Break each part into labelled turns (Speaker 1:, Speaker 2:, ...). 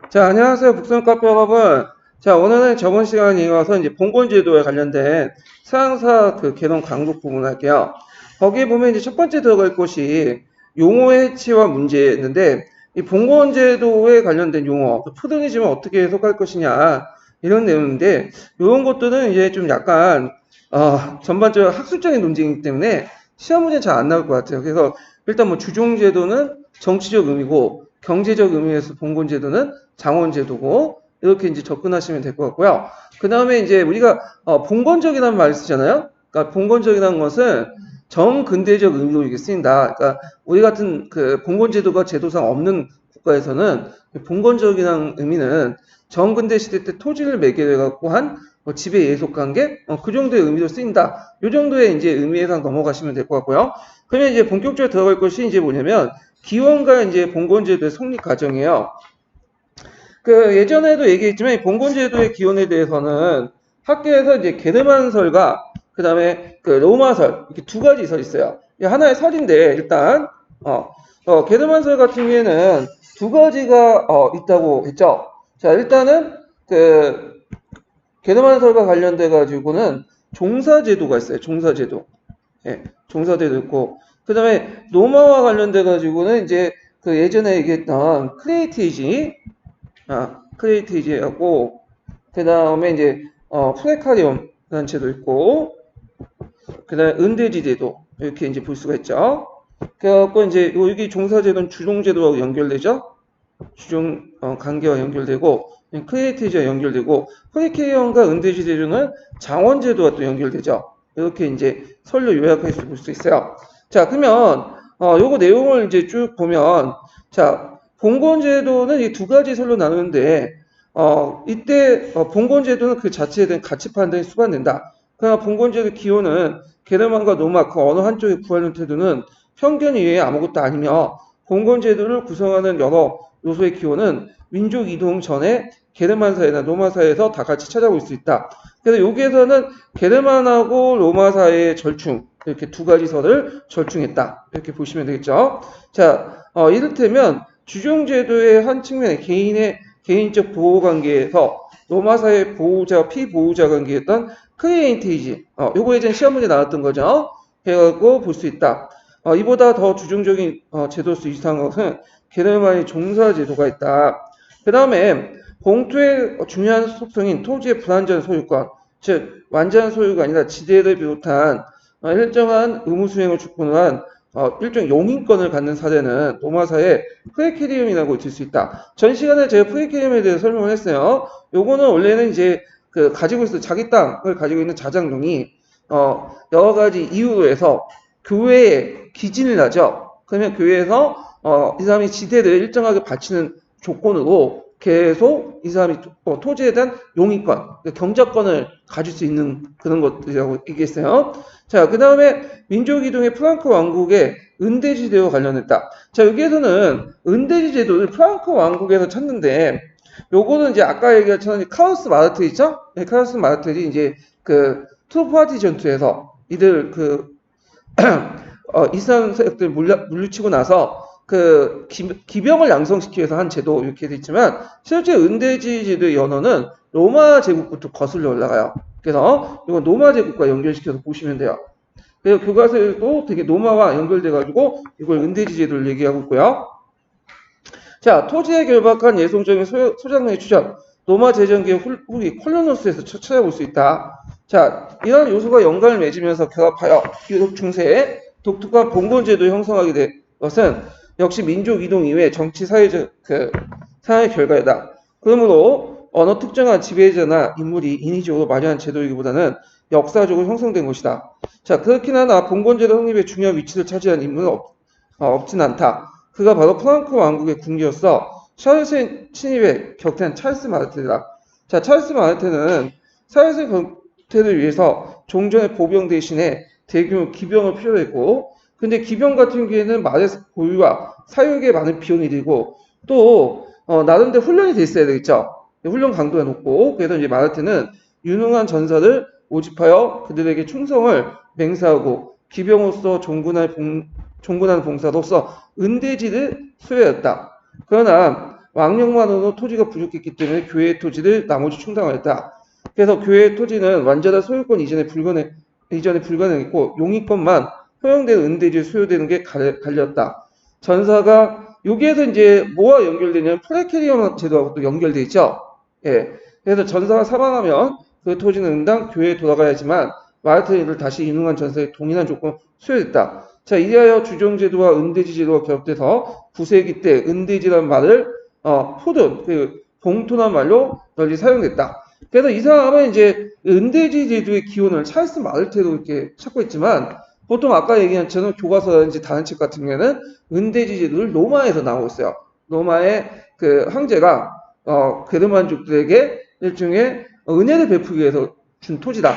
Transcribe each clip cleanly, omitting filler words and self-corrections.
Speaker 1: 자, 안녕하세요. 북선 카페 여러분. 자, 오늘은 저번 시간에 이어서 이제 봉건제도에 관련된 서양사 그 개론 강국 부분 할게요. 거기에 보면 이제 첫 번째 들어갈 곳이 용어의 해치와 문제였는데, 이 봉건제도에 관련된 용어, 푸드니즘을 어떻게 해석할 것이냐, 이런 내용인데, 이런 것들은 이제 좀 약간, 전반적으로 학술적인 논쟁이기 때문에 시험 문제는 잘 안 나올 것 같아요. 그래서 일단 뭐 주종제도는 정치적 의미고, 경제적 의미에서 봉건제도는 장원제도고 이렇게 이제 접근하시면 될 것 같고요. 그 다음에 이제 우리가 봉건적이라는 말을 쓰잖아요. 그러니까 봉건적이라는 것은 정근대적 의미로 이게 쓰인다. 그러니까 우리 같은 그 봉건제도가 제도상 없는 국가에서는 봉건적이라는 의미는 정근대 시대 때 토지를 매개해 갖고 한뭐 지배 예속 관계 그 정도의 의미로 쓰인다. 이 정도의 이제 의미에서 넘어가시면 될 것 같고요. 그러면 이제 본격적으로 들어갈 것이 이제 뭐냐면 기원과 이제 봉건제도의 성립 과정이에요. 그 예전에도 얘기했지만 이 봉건제도의 기원에 대해서는 학계에서 이제 게르만설과 그다음에 그 로마설 이렇게 두 가지 설이 있어요. 하나의 설인데 일단 게르만설 같은 경우에는 두 가지가 있다고 했죠. 자, 일단은 그 게르만설과 관련돼 가지고는 종사제도가 있어요. 종사제도. 예, 종사제도 있고 그다음에 로마와 관련돼 가지고는 이제 그 예전에 얘기했던 크레이티지하고 그 다음에 이제 프레카리움 라는 제도 있고 그 다음에 은대지제도 이렇게 이제 볼 수가 있죠. 그래갖고 이제 여기 종사제도는 주종제도하고 연결되죠. 주종 관계와 연결되고 크레이티지와 연결되고 프레카리움과 은대지제도는 장원제도와 또 연결되죠. 이렇게 이제 설로 요약해서 볼 수 있어요. 자, 그러면 요거 내용을 이제 쭉 보면 자, 봉건제도는 이 두 가지 설로 나누는데 이때 봉건제도는 그 자체에 대한 가치 판단이 수반된다. 그러나 봉건제도 기호는 게르만과 로마 그 어느 한쪽에 구하는 태도는 편견 이외에 아무것도 아니며 봉건제도를 구성하는 여러 요소의 기호는 민족 이동 전에 게르만 사회나 로마 사회에서 다 같이 찾아볼 수 있다. 그래서 여기에서는 게르만하고 로마 사회의 절충 이렇게 두 가지 설을 절충했다. 이렇게 보시면 되겠죠. 자, 이를테면 주종제도의 한 측면에 개인의 개인적 보호 관계에서 로마 사회 보호자, 피보호자 관계였던 크리에이티지, 요거 예전 시험 문제 나왔던 거죠. 해갖고 볼 수 있다. 이보다 더 주종적인 제도 수 이상한 것은 게르만의 종사제도가 있다. 그 다음에 봉투의 중요한 속성인 토지의 불완전 소유권, 즉 완전한 소유가 아니라 지대를 비롯한 일정한 의무 수행을 주권한 일종 용인권을 갖는 사례는 로마사의 프레키리움이라고 들 수 있다. 전 시간에 제가 프레키리움에 대해서 설명을 했어요. 요거는 원래는 이제 그 가지고 있는 자기 땅을 가지고 있는 자장동이 여러 가지 이유로 해서 교회에 기진을 하죠. 그러면 교회에서 이 사람이 지대를 일정하게 바치는 조건으로 계속 이 사람이 토지에 대한 용의권, 그러니까 경작권을 가질 수 있는 그런 것들이라고 얘기했어요. 자, 그 다음에 민족이동의 프랑크 왕국의 은대지제와 관련했다. 자, 여기에서는 은대지 제도를 프랑크 왕국에서 찾는데, 요거는 이제 아까 얘기했던 카우스 마르텔 있죠? 네, 카우스 마르텔이 이제 그 트로파티 전투에서 이들 그 이슬람 세력들 물리치고 나서 그 기병을 양성시키기 위해서 한 제도 이렇게 돼 있지만 실제 은대지 제도의 연원은 로마 제국부터 거슬러 올라가요. 그래서 이건 로마 제국과 연결시켜서 보시면 돼요. 그래서 교과서에도 되게 로마와 연결돼가지고 이걸 은대지 제도를 얘기하고 있고요. 자, 토지에 결박한 예송적인 소장의 추적, 로마 제정기의 후기 콜로노스에서 찾아볼 수 있다. 자, 이런 요소가 연관을 맺으면서 결합하여 기독 중세에 독특한 봉건제도 형성하게 된 것은 역시 민족 이동 이외의 정치 사회적 상황의 결과이다. 그러므로 어느 특정한 지배자나 인물이 인위적으로 마련한 제도이기보다는 역사적으로 형성된 것이다. 자, 그렇긴 하나 봉건제도 성립에 중요한 위치를 차지한 인물은 없진 않다. 그가 바로 프랑크 왕국의 군기였어. 샤르스 침입에 격퇴한 찰스 마르테다. 자, 찰스 마르테는 사회적 격퇴를 위해서 종전의 보병 대신에 대규모 기병을 필요로 했고, 근데 기병 같은 경우에는 말의 보유와 사육에 많은 비용이 들고, 또, 나름대로 훈련이 돼 있어야 되겠죠. 훈련 강도가 높고, 그래서 이제 마르테는 유능한 전사를 모집하여 그들에게 충성을 맹세하고, 기병으로서 종군하는 봉사로서 은대지를 수여했다. 그러나 왕령만으로 토지가 부족했기 때문에 교회의 토지를 나머지 충당하였다. 그래서 교회의 토지는 완전한 소유권 이전에 불가능했고 용의권만 허용된 은대지에 소유되는 게 갈렸다. 전사가 여기에서 이제 뭐와 연결되냐면 프레케리엄 제도하고 또 연결돼 있죠. 예. 그래서 전사가 사망하면 그 토지는 응당 교회에 돌아가야지만 마르테를 다시 인용한 전사의 동일한 조건 수여됐다. 자, 이하여 주종제도와 은대지 제도가 결합돼서 9세기 때 은대지라는 말을 포든 그 봉토란 말로 널리 사용됐다. 그래서 이 사람은 이제 은대지 제도의 기원을 찰스 마르테로 이렇게 찾고 있지만 보통 아까 얘기한 것처럼 교과서라든지 다른 책 같은 경우에는 은대지 제도를 로마에서 나오고 있어요. 로마의 그 황제가 게르만족들에게 일종의 은혜를 베푸기 위해서 준 토지다.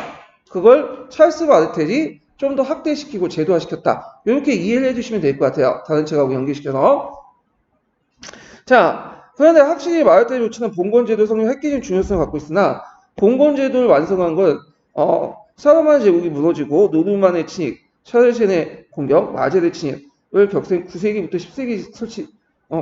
Speaker 1: 그걸 찰스 마르텔이 좀 더 확대시키고 제도화시켰다. 이렇게 이해를 해주시면 될 것 같아요. 다른 책하고 연계시켜서. 자, 그런데 확실히 마르텔이 요청한 봉건제도 성립 획기적인 중요성을 갖고 있으나 봉건제도를 완성한 건 사로만 제국이 무너지고 노르만의 침입, 샤르셴의 공격, 마젤의 침입을 격생 9세기부터 10세기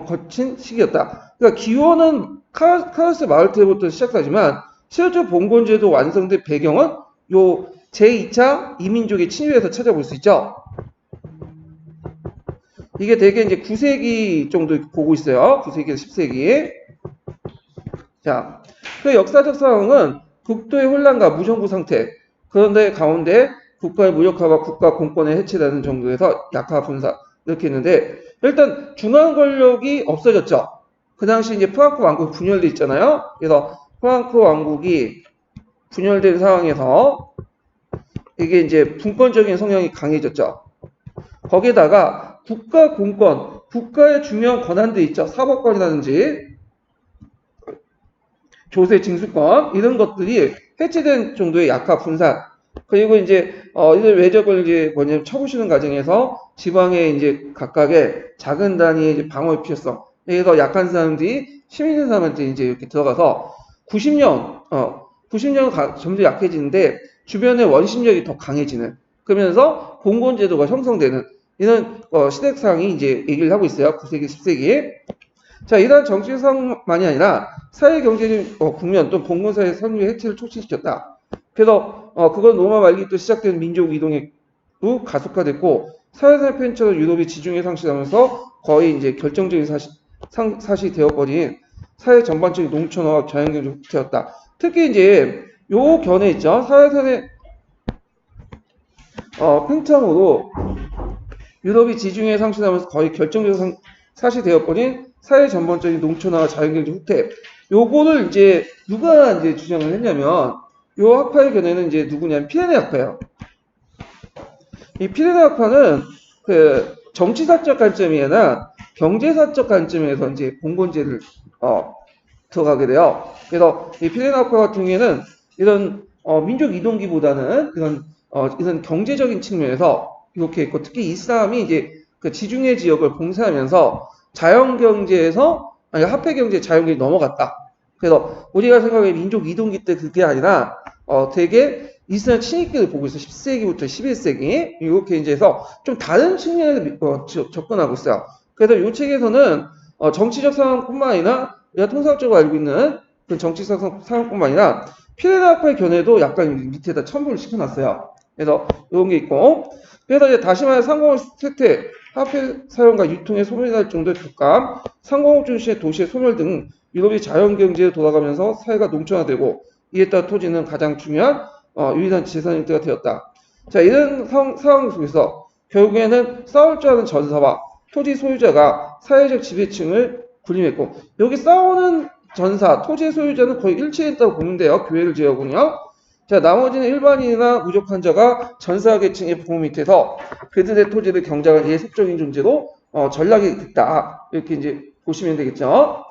Speaker 1: 거친 시기였다. 그러니까 기원은 카르스 마르텔부터 시작하지만 실제 봉건제도 완성된 배경은 요 제2차 이민족의 침입에서 찾아볼 수 있죠. 이게 대개 이제 9세기 정도 보고 있어요. 9세기에서 10세기. 자, 그 역사적 상황은 국도의 혼란과 무정부 상태. 그런데 가운데 국가의 무력화와 국가 공권의 해체라는 정도에서 약화 분사 이렇게 했는데 일단 중앙 권력이 없어졌죠. 그 당시 이제 프랑크 왕국 분열돼 있잖아요. 그래서 프랑크 왕국이 분열된 상황에서 이게 이제 분권적인 성향이 강해졌죠. 거기에다가 국가 공권, 국가의 중요한 권한들 있죠. 사법권이라든지 조세 징수권 이런 것들이 해체된 정도의 약화 분산. 그리고 이제 이들 외적을 이제 뭐냐면 쳐부시는 과정에서 지방의 이제 각각의 작은 단위의 이제 방어의 필요성. 그래서 약한 사람들이 힘 있는 사람한테 이제 이렇게 들어가서 90년 점점 약해지는데 주변의 원심력이 더 강해지는. 그러면서 공권제도가 형성되는 이런 시대상이 이제 얘기를 하고 있어요. 9세기, 10세기. 자, 이러한 정치상만이 아니라 사회 경제적 국면 또 봉건사회 선유의 해체를 촉진시켰다. 그래서 그건 로마 말기부터 시작된 민족 이동이 가속화됐고 사회사회 편처럼 유럽이 지중해 상실하면서 거의 이제 결정적인 사실이 되어버린 사회 전반적인 농촌화와 자연경제 후퇴였다. 특히 이제 요 견해 있죠. 사회사회 팽창으로 유럽이 지중해 상실하면서 거의 결정적 사실이 되어버린 사회 전반적인 농촌화와 자연경제 후퇴. 요거를 이제 누가 이제 주장을 했냐면 요 학파의 견해는 이제 누구냐면 피레네 학파예요. 이 피레네 학파는 그 정치사적 관점이 아니라 경제사적 관점에서 이제 봉건제를 들어가게 돼요. 그래서 이 피레네 학파 같은 경우에는 이런 민족 이동기보다는 이런 경제적인 측면에서 이렇게 있고 특히 이슬람이 이제 그 지중해 지역을 봉쇄하면서 화폐경제 자연경제 넘어갔다. 그래서 우리가 생각해 민족 이동기 때 그게 아니라 되게 이슬람 침입기를 보고 있어. 10세기부터 11세기 이렇게 이제 해서 좀 다른 측면에서 접근하고 있어요. 그래서 이 책에서는 정치적 상황뿐만 아니라 우리가 통상적으로 알고 있는 그 정치적 상황뿐만 아니라 피레나파의 견해도 약간 밑에다 첨부를 시켜놨어요. 그래서 이런 게 있고 그래서 이제 다시 말해 상공업 쇠퇴, 화폐 사용과 유통에 소멸할 정도의 독감, 상공업 중심의 도시의 소멸 등 유럽이 자연경제로 돌아가면서 사회가 농촌화되고 이에 따라 토지는 가장 중요한 유일한 재산 형태가 되었다. 자, 이런 상황 속에서 결국에는 싸울 줄 아는 전사와 토지 소유자가 사회적 지배층을 군림했고 여기 싸우는 전사, 토지 소유자는 거의 일치했다고 보면 돼요. 교회를 지어군요. 자, 나머지는 일반인이나 무족환자가 전사계층의 보호 밑에서 그들의 토지를 경작한 예속적인 존재로 전락이 됐다. 이렇게 이제 보시면 되겠죠.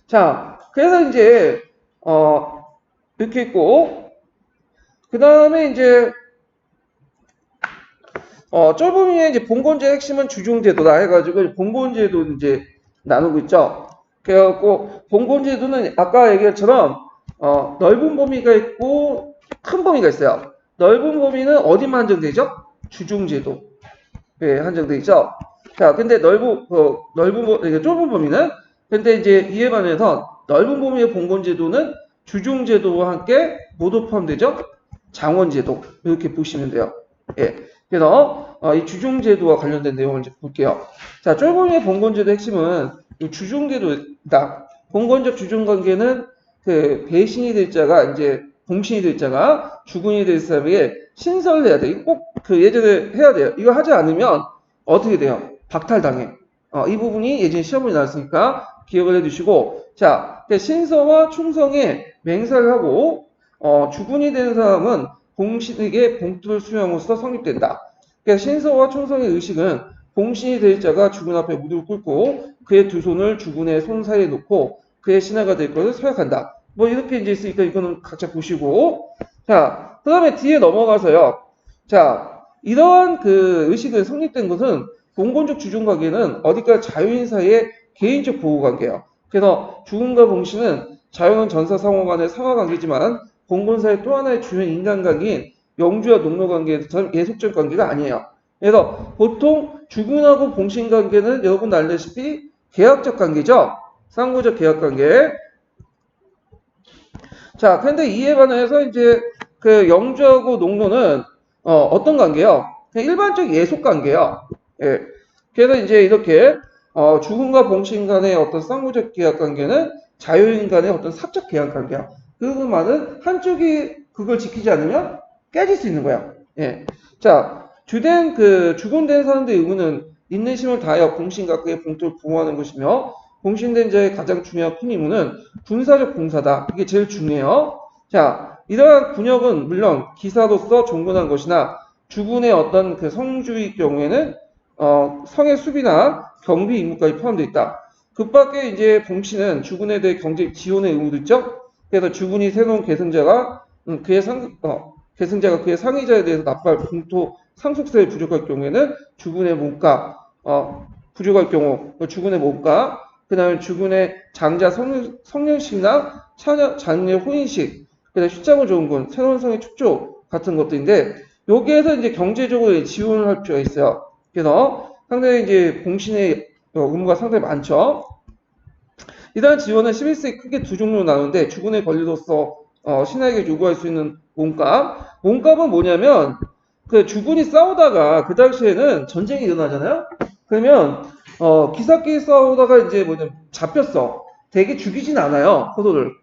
Speaker 1: 자, 그래서 이제 이렇게 있고 그 다음에 이제 쫄보미의 이제 봉건제 핵심은 주종제도다 해가지고 봉건제도 이제 나누고 있죠. 그래갖고 봉건제도는 아까 얘기했처럼 넓은 범위가 있고 큰 범위가 있어요. 넓은 범위는 어디만 한정되죠? 주종제도. 예, 한정되어 있죠. 자, 근데 좁은 범위는 근데 이제 이에 반해서 넓은 범위의 봉건제도는 주종제도와 함께 모두 포함되죠. 장원제도 이렇게 보시면 돼요. 예. 그래서 이 주종제도와 관련된 내용을 이제 볼게요. 자, 쫄보미의 봉건제도 핵심은 이 주종제도다. 봉건적 주종관계는 그 배신이 될 자가 이제 봉신이 될 자가 주군이 될 사람에게 신설을 해야 돼. 꼭 그 예전에 해야 돼요. 이거 하지 않으면 어떻게 돼요? 박탈당해. 이 부분이 예전에 시험문이 나왔으니까 기억을 해두시고, 자, 신서와 충성에 맹세를 하고 주군이 된 사람은 봉신에게 봉투를 수여함으로써 성립된다. 그러니까 신서와 충성의 의식은 봉신이 될 자가 주군 앞에 무릎을 꿇고 그의 두 손을 주군의 손 사이에 놓고 그의 신하가 될 것을 서약한다. 뭐 이렇게 이제 있으니까 이거는 각자 보시고, 자, 그 다음에 뒤에 넘어가서요. 자, 이러한 그 의식을 성립된 것은 봉건적 주종관계는 어디까지 자유인 사이의 개인적 보호관계예요. 그래서 주군과 봉신은 자유는 전사 상호 간의 상하관계지만 봉건사의 또 하나의 주요 인간관계인 영주와 농노관계에서 예속적 관계가 아니에요. 그래서 보통 주군하고 봉신 관계는 여러분 알다시피 계약적 관계죠. 쌍구적 계약 관계. 자, 근데 이에 반해서 이제 그 영주하고 농노는 어떤 관계요? 그냥 일반적 예속 관계요. 예. 그래서 이제 이렇게 주군과 봉신 간의 어떤 쌍구적 계약 관계는 자유인 간의 어떤 사적 계약 관계야. 그 말은 한쪽이 그걸 지키지 않으면 깨질 수 있는 거야. 예. 자, 주된 그 주군된 사람들의 의무는 인내심을 다하여 봉신과 그의 봉투를 보호하는 것이며 봉신된 자의 가장 중요한 큰 임무는 군사적 봉사다. 이게 제일 중요해요. 자, 이러한 군역은 물론 기사로서 종군한 것이나 주군의 어떤 그 성주의 경우에는 성의 수비나 경비 임무까지 포함되어 있다. 그 밖에 이제 봉신은 주군에 대해 경제 지원의 의무도 있죠. 그래서 주군이 새로운 계승자가 계승자가 그의 상위자에 대해서 납부할 봉토 상속세에 부족할 경우에는 주군의 몸값, 부족할 경우 주군의 몸값, 그 다음에 주군의 장자 성년식이나 장례 혼인식, 그다음에 숫자가 좋은 군, 새로운 성의 축조 같은 것들인데 여기에서 이제 경제적으로 지원을 할 필요가 있어요. 그래서 상당히 이제 봉신의 의무가 상당히 많죠. 이러한 지원은 11세기 크게 두 종류로 나누는데 주군의 권리로서 신하에게 요구할 수 있는 몸값. 몸값은 뭐냐면 그 주군이 싸우다가 그 당시에는 전쟁이 일어나잖아요. 그러면 기사끼리 싸우다가 이제 뭐냐면 잡혔어. 대개 죽이진 않아요. 포도를.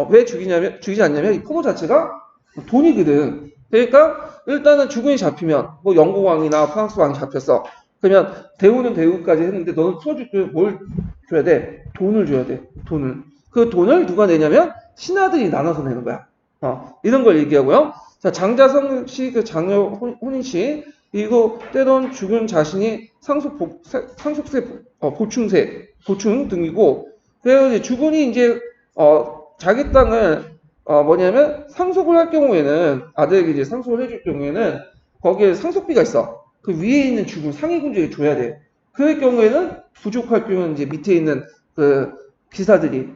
Speaker 1: 왜 죽이지 않냐면 이 포도 자체가 돈이거든. 그러니까 일단은 주군이 잡히면 뭐 영국 왕이나 프랑스 왕이 잡혔어. 그러면 대우는 대우까지 했는데 너는 풀어줄 때 뭘 줘야 돼? 돈을 줘야 돼. 돈을. 그 돈을 누가 내냐면 신하들이 나눠서 내는 거야. 이런 걸 얘기하고요. 자, 장자성시 그 장녀 혼인시 이거 때론 죽은 자신이 상속세 보충 등이고 그래서 이제 주군이 이제 자기 땅을 뭐냐면 상속을 할 경우에는 아들에게 이제 상속을 해줄 경우에는 거기에 상속비가 있어. 그 위에 있는 주군 상위군주에게 줘야 돼. 그럴 경우에는 부족할 경우는 이제 밑에 있는 그 기사들이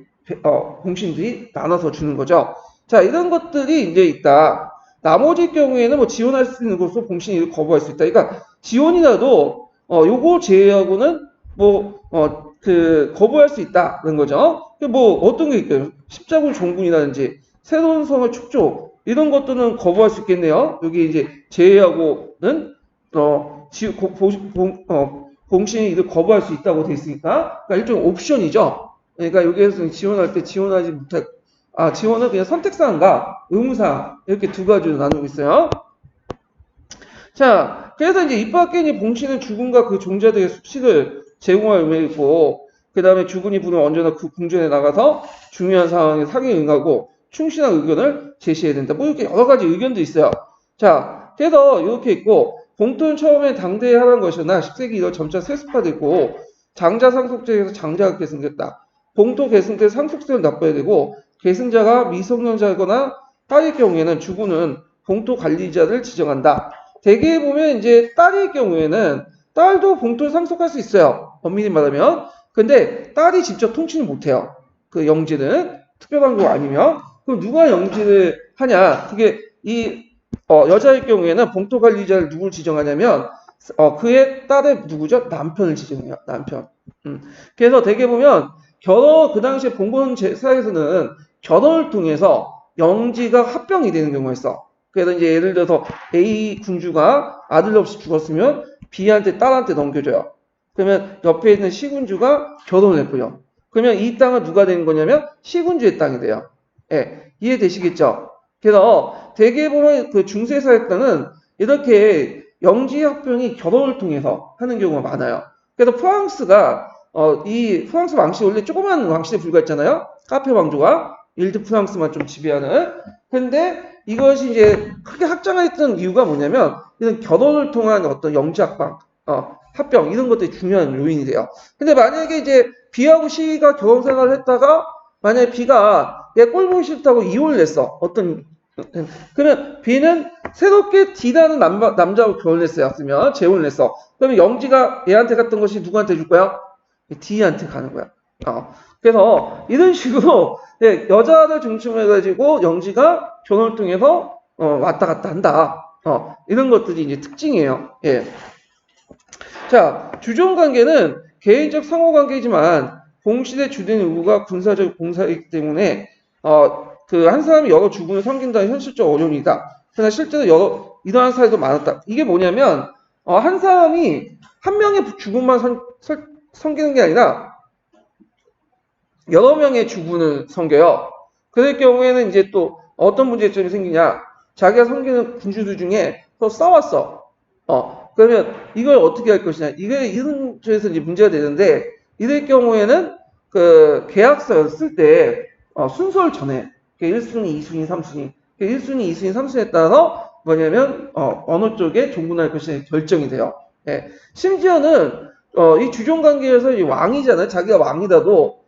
Speaker 1: 공신들이 나눠서 주는 거죠. 자, 이런 것들이 이제 있다. 나머지 경우에는 뭐 지원할 수 있는 것으로 봉신이 거부할 수 있다. 그러니까 지원이라도 요거 제외하고는 뭐 거부할 수 있다는 거죠. 뭐 어떤 게 있어요? 십자군 종군이라든지 새로운 성의 축조 이런 것들은 거부할 수 있겠네요. 여기 이제 제외하고는 봉신이 이를 거부할 수 있다고 돼 있으니까 그러니까 일종의 옵션이죠. 그러니까 여기에서 지원할 때 지원하지 못할 지원은 그냥 선택사항과 의무사항 이렇게 두 가지로 나누고 있어요. 자, 그래서 이제 이 밖에 봉신은 주군과 그 종자들의 숙식을 제공할 의무가 있고 그 다음에 주군이 부르면 언제나 그 궁전에 나가서 중요한 상황에 상에 응하고 충실한 의견을 제시해야 된다. 뭐 이렇게 여러 가지 의견도 있어요. 자, 그래서 이렇게 있고 봉투는 처음에 당대에 하라는 것이나 10세기 이후 점차 세습화되고 장자 상속제에서 장자가 계승됐다. 봉투 계승 때 상속세를 납부해야 되고 계승자가 미성년자거나 딸일 경우에는 주군은 봉투 관리자를 지정한다. 대개 보면 이제 딸일 경우에는 딸도 봉투를 상속할 수 있어요. 엄밀히 말하면. 근데 딸이 직접 통치는 못해요. 그 영지는 특별한 거 아니면 그럼 누가 영지를 하냐? 그게 이 여자일 경우에는 봉투 관리자를 누굴 지정하냐면 그의 딸의 누구죠? 남편을 지정해요. 남편. 그래서 대개 보면 그 당시에 봉건 제사에서는 결혼을 통해서 영지가 합병이 되는 경우가 있어. 그래서 이제 예를 들어서 A 군주가 아들 없이 죽었으면 B한테 딸한테 넘겨줘요. 그러면 옆에 있는 C 군주가 결혼을 했고요. 그러면 이 땅은 누가 되는 거냐면 C 군주의 땅이 돼요. 예, 이해되시겠죠? 그래서 대개 보면 그 중세사의 땅은 이렇게 영지 합병이 결혼을 통해서 하는 경우가 많아요. 그래서 프랑스가 이 프랑스 왕室원래 조그만 왕실에 불과했잖아요. 카페 왕조가 일드 프랑스만 좀 지배하는. 근데 이것이 이제 크게 확장했던 이유가 뭐냐면 이런 결혼을 통한 어떤 영지 합병 이런 것들이 중요한 요인이 돼요. 근데 만약에 이제 B하고 C가 결혼 생활을 했다가 만약에 B가 얘 꼴 보기 싫다고 이혼을 했어. 그러면 B는 새롭게 D라는 남자하고 결혼했어요. 그러면 재혼을 했어. 그러면 영지가 얘한테 갔던 것이 누구한테 줄 거야? D한테 가는 거야. 그래서 이런 식으로 여자를 중심으로 해가지고 영지가 결혼을 통해서 왔다 갔다 한다. 이런 것들이 이제 특징이에요. 예. 자, 주종 관계는 개인적 상호 관계이지만 동시대 주된 의무가 군사적 봉사이기 때문에 그 한 사람이 여러 주군을 섬긴다는 현실적 어려움이다. 그러나 실제로 이러한 사례도 많았다. 이게 뭐냐면 한 사람이 한 명의 주군만 섬기는 게 아니라 여러 명의 주군을 섬겨요. 그럴 경우에는 이제 또 어떤 문제점이 생기냐? 자기가 섬기는 군주들 중에 또 싸웠어. 그러면 이걸 어떻게 할 것이냐? 이게 이런 쪽에서 이제 문제가 되는데 이럴 경우에는 그 계약서를 쓸 때 순서를 정해. 1순위, 2순위, 3순위. 1순위, 2순위, 3순위에 따라서 뭐냐면 어느 쪽에 종군할 것이 결정이 돼요. 예. 심지어는 이 주종 관계에서 이 왕이잖아요. 자기가 왕이라도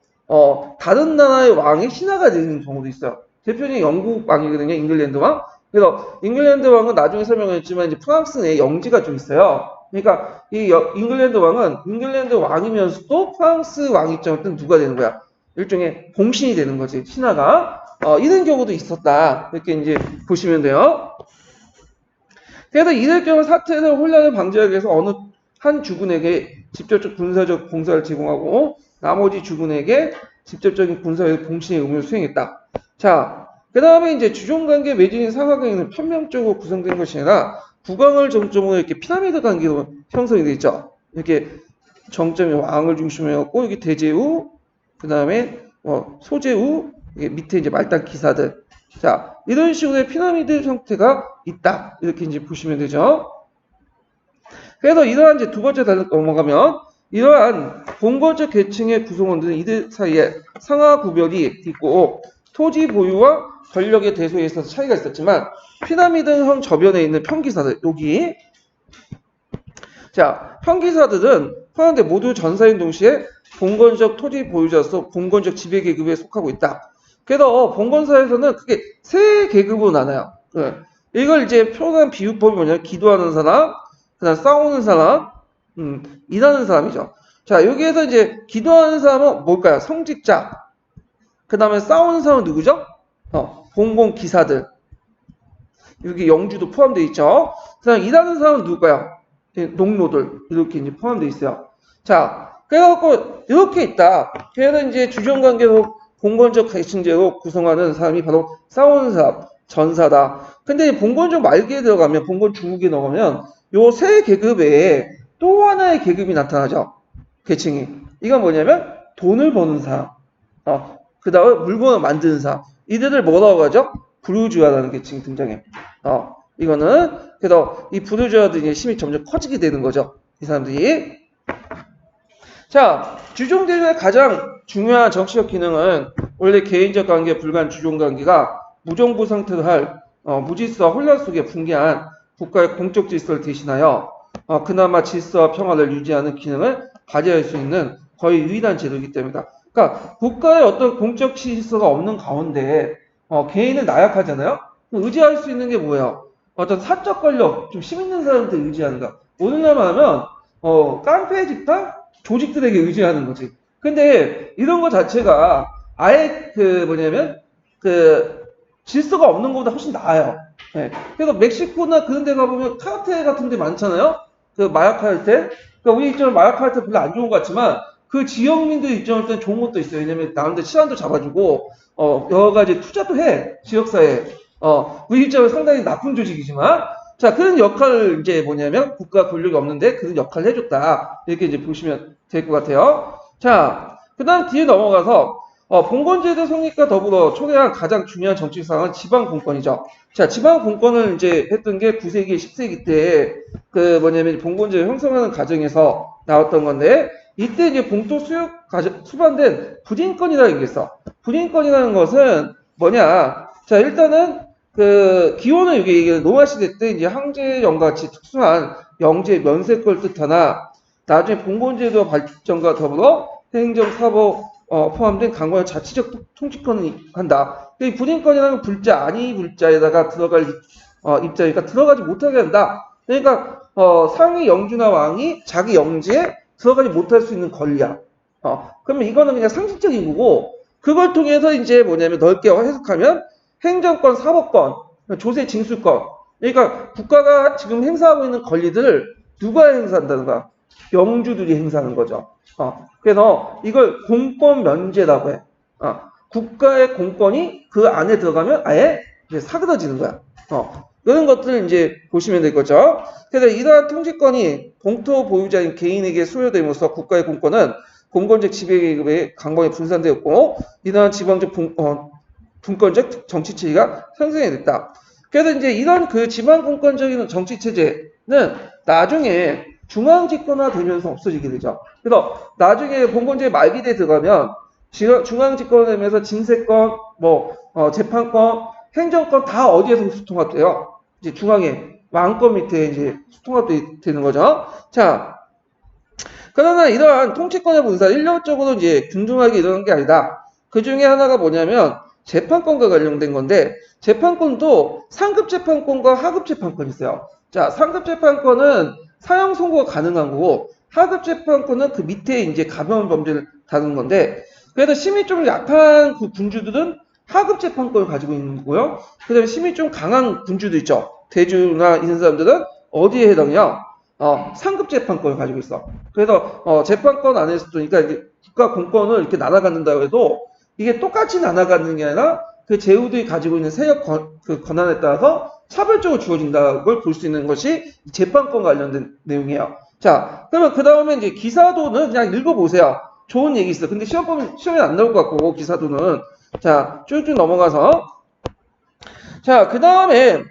Speaker 1: 다른 나라의 왕이 신하가 되는 경우도 있어요. 대표적인 영국 왕이거든요. 잉글랜드 왕. 그래서 잉글랜드 왕은 나중에 설명했지만 이제 프랑스 내에 영지가 좀 있어요. 그러니까 이 잉글랜드 왕은 잉글랜드 왕이면서도 프랑스 왕 입장에서는 누가 되는 거야? 일종의 공신이 되는 거지. 신하가. 이런 경우도 있었다. 이렇게 이제 보시면 돼요. 그래서 이럴 경우 사태를 혼란을 방지하기 위해서 어느 한 주군에게 직접적 군사적 봉사를 제공하고 나머지 주군에게 직접적인 군사의 공신의 의무를 수행했다. 자, 그 다음에 이제 주종관계 매진인 상하관계는 편명적으로 구성된 것이 아니라 국왕을 정점으로 이렇게 피라미드 관계로 형성이 되어 있죠. 이렇게 정점이 왕을 중심으로 해갖고 여기 대제후, 그 다음에 소제후, 밑에 이제 말단 기사들. 자, 이런 식으로의 피라미드 형태가 있다. 이렇게 이제 보시면 되죠. 그래서 이러한 이제 두 번째 단락 넘어가면 이러한 봉건적 계층의 구성원들은 이들 사이에 상하 구별이 있고 토지 보유와 권력의 대소에 있어서 차이가 있었지만 피라미드형 저변에 있는 평기사들 여기 자 평기사들은 포함돼 모두 전사인 동시에 봉건적 토지 보유자로서 봉건적 지배 계급에 속하고 있다. 그래서 봉건사에서는 크게 세 계급으로 나눠요. 이걸 이제 표현한 비유법이 뭐냐면 기도하는 사람, 그다음 싸우는 사람, 일하는 사람이죠. 자 여기에서 이제 기도하는 사람은 뭘까요? 성직자. 그 다음에 싸우는 사람은 누구죠? 봉건 기사들. 여기 영주도 포함되어 있죠. 그 다음에 일하는 사람은 누굴까요? 농노들. 이렇게 이제 포함되어 있어요. 자, 그래갖고, 이렇게 있다. 그래서 이제 주종관계로 봉건적 계층제로 구성하는 사람이 바로 싸우는 사람, 전사다. 근데 봉건적 말기에 들어가면, 봉건 중국에 넣으면, 요 세 계급 외에 또 하나의 계급이 나타나죠. 계층이. 이건 뭐냐면, 돈을 버는 사람. 그 다음에 물건을 만드는 사람. 이들을 뭐라고 하죠? 부르주아라는 계층이 등장해. 이거는, 그래서 이 부르주아들이 힘이 점점 커지게 되는 거죠. 이 사람들이. 자, 주종제도의 가장 중요한 정치적 기능은 원래 개인적 관계에 불과한 주종관계가 무정부 상태로 할 무질서와 혼란 속에 붕괴한 국가의 공적 질서를 대신하여 그나마 질서와 평화를 유지하는 기능을 발휘할 수 있는 거의 유일한 제도이기 때문이다. 그러니까 국가의 어떤 공적 질서가 없는 가운데 개인은 나약하잖아요. 의지할 수 있는 게 뭐예요? 어떤 사적 권력, 좀 힘 있는 사람한테 의지하는 거. 오늘날 말하면 깡패 집단 조직들에게 의지하는 거지. 근데 이런 거 자체가 아예 질서가 없는 것보다 훨씬 나아요. 네. 그래서 멕시코나 그런 데 가보면 카르텔 같은 데 많잖아요. 그 마약 카르텔. 그러니까 우리 입장에 마약 카르텔 별로 안 좋은 것 같지만 그 지역민들 입장에서는 좋은 것도 있어요. 왜냐면 나름대로 치안도 잡아주고 여러 가지 투자도 해 지역사회에. 우리 입장은 상당히 나쁜 조직이지만 자 그런 역할을 이제 뭐냐면 국가 권력이 없는데 그런 역할을 해줬다 이렇게 이제 보시면 될 것 같아요. 자 그다음 뒤에 넘어가서 봉건제도 성립과 더불어 초래한 가장 중요한 정치 사항은 지방 공권이죠. 자, 지방 공권을 이제 했던 게 9세기, 10세기 때 그 뭐냐면 봉건제를 형성하는 과정에서 나왔던 건데 이때 이제 봉도 수반된 분인권이라는 게 있어. 분인권이라는 것은 뭐냐? 자, 일단은 그 기원은 이게 로마 시대 때 이제 황제영과 같이 특수한 영제 면세권을 뜻하나 나중에 봉건제도 발전과 더불어 행정, 사법 포함된 강권의 자치적 통치권을 한다. 이 분인권이라는 불자, 아니 불자에다가 들어갈 입자니까 들어가지 못하게 한다. 그러니까 상위 영주나 왕이 자기 영지에 들어가지 못할 수 있는 권리야. 그러면 이거는 그냥 상식적인 거고 그걸 통해서 이제 뭐냐면 넓게 해석하면 행정권, 사법권, 조세 징수권. 그러니까 국가가 지금 행사하고 있는 권리들을 누가 행사한다는 거야? 영주들이 행사하는 거죠. 그래서 이걸 공권 면제라고 해. 국가의 공권이 그 안에 들어가면 아예 이제 사그러지는 거야. 이런 것들을 이제 보시면 될 거죠. 그래서 이러한 통치권이 공토 보유자인 개인에게 수여됨으로써 국가의 공권은 공권적 지배계급의 강권에 분산되었고 이러한 지방적 분권적 정치 체제가 형성이 됐다. 그래서 이제 이런 그 지방 공권적인 정치 체제는 나중에 중앙 집권화 되면서 없어지게 되죠. 그래서 나중에 봉건제 말기대에 들어가면 중앙 집권되면서 징세권, 재판권, 행정권 다 어디에서 수통합돼요? 이제 중앙에 왕권 밑에 이제 수통합되는 거죠. 자, 그러나 이러한 통치권의 분산 일률적으로 이제 균등하게 일어난 게 아니다. 그 중에 하나가 뭐냐면 재판권과 관련된 건데 재판권도 상급 재판권과 하급 재판권이 있어요. 자, 상급 재판권은 사형 선고가 가능한 거고 하급 재판권은 그 밑에 이제 가벼운 범죄를 다루는 건데 그래서 심이 좀 약한 그 군주들은 하급 재판권을 가지고 있는 거고요. 그 다음에 심이 좀 강한 군주도 있죠. 대주나 이런 사람들은 어디에 해당해요? 상급 재판권을 가지고 있어. 그래서 재판권 안에서도 그러니까 이게 국가 공권을 이렇게 나눠갖는다고 해도 이게 똑같이 나눠갖는 게 아니라 그 제후들이 가지고 있는 세력 그 권한에 따라서 차별적으로 주어진다는 걸 볼 수 있는 것이 재판권 관련된 내용이에요. 자, 그러면 그 다음에 이제 기사도는 그냥 읽어보세요. 좋은 얘기 있어. 근데 시험에 안 나올 것 같고, 기사도는. 자, 쭉쭉 넘어가서. 자, 그 다음에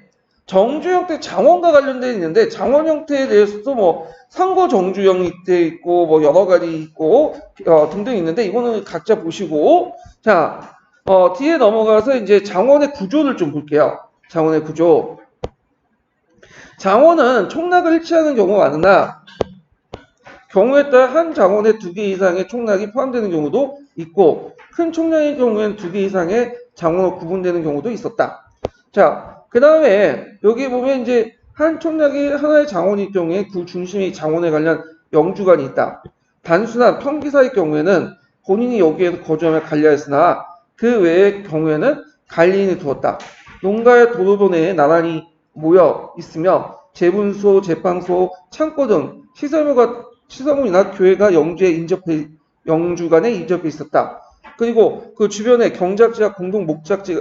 Speaker 1: 정주 형태 장원과 관련되어 있는데, 장원 형태에 대해서도 뭐, 상고 정주 형태 있고, 뭐, 여러 가지 있고, 등등 있는데, 이거는 각자 보시고, 자, 뒤에 넘어가서 이제 장원의 구조를 좀 볼게요. 장원의 구조. 장원은 총락을 일치하는 경우가 많으나 경우에 따라 한 장원에 2개 이상의 총락이 포함되는 경우도 있고 큰 총락의 경우에는 2개 이상의 장원으로 구분되는 경우도 있었다. 자, 그 다음에 여기 보면 이제 한 총락이 하나의 장원일 경우에 그 중심이 장원에 관련 영주관이 있다. 단순한 평기사의 경우에는 본인이 여기에서 거주하며 관리하였으나 그 외의 경우에는 관리인을 두었다. 농가의 도로 내에 나란히 모여 있으며 재분소, 재판소, 창고 등 시설물이나 교회가 영주간에 인접해 있었다. 그리고 그 주변에 경작지와 공동 목장이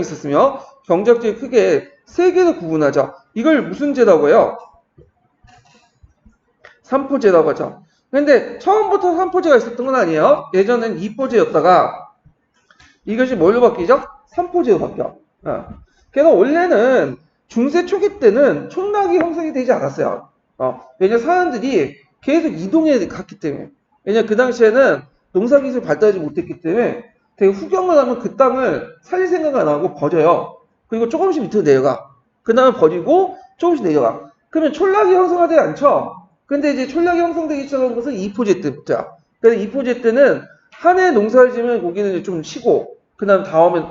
Speaker 1: 있었으며 경작지를 크게 3개로 구분하죠. 이걸 무슨 제라고 해요? 삼포제라고 하죠. 근데 처음부터 삼포제가 있었던 건 아니에요. 예전엔 2포제였다가 이것이 뭘로 바뀌죠? 3포제로 바뀌어. 그래서 원래는 중세 초기 때는 총락이 형성이 되지 않았어요. 왜냐면 사람들이 계속 이동해 갔기 때문에. 왜냐면 그 당시에는 농사기술이 발달하지 못했기 때문에 되게 후경을 하면 그 땅을 살릴 생각 안 하고 버려요. 그리고 조금씩 밑으로 내려가. 그 다음에 버리고 조금씩 내려가. 그러면 촌락이 형성하지 않죠? 근데 이제 촌락이 형성되기 시작한 것은 2포제 때부터야. 그래서 2포제 때는 한 해 농사를 지으면 거기는 이제 좀 쉬고, 그 다음에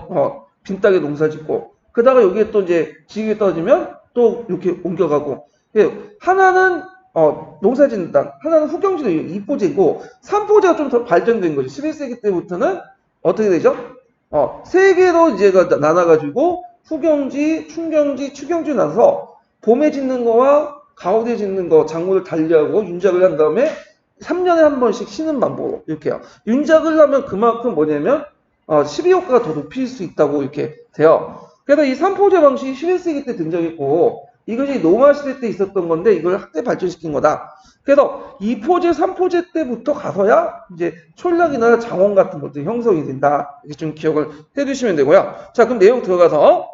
Speaker 1: 빈 땅에 농사 짓고, 그다가 여기에 또 이제 지역이 떨어지면 또 이렇게 옮겨가고. 하나는 농사 짓는 땅, 하나는 후경지도 2포제고 3포제가 좀 더 발전된 거죠. 11세기 때부터는 어떻게 되죠? 3개로 이제 나눠가지고 후경지, 충경지, 추경지 나서 봄에 짓는 거와 가을에 짓는 거 장물을 달리하고 윤작을 한 다음에 3년에 한 번씩 쉬는 방법으로 이렇게 해요. 윤작을 하면 그만큼 뭐냐면 12효과가 더 높일 수 있다고 이렇게 돼요. 그래서 이 3포제 방식이 11세기 때 등장했고 이것이 로마 시대 때 있었던 건데 이걸 학대 발전시킨 거다. 그래서 2포제, 3포제 때부터 가서야 이제 촌락이나 장원 같은 것들이 형성이 된다. 이렇게 좀 기억을 해두시면 되고요. 자, 그럼 내용 들어가서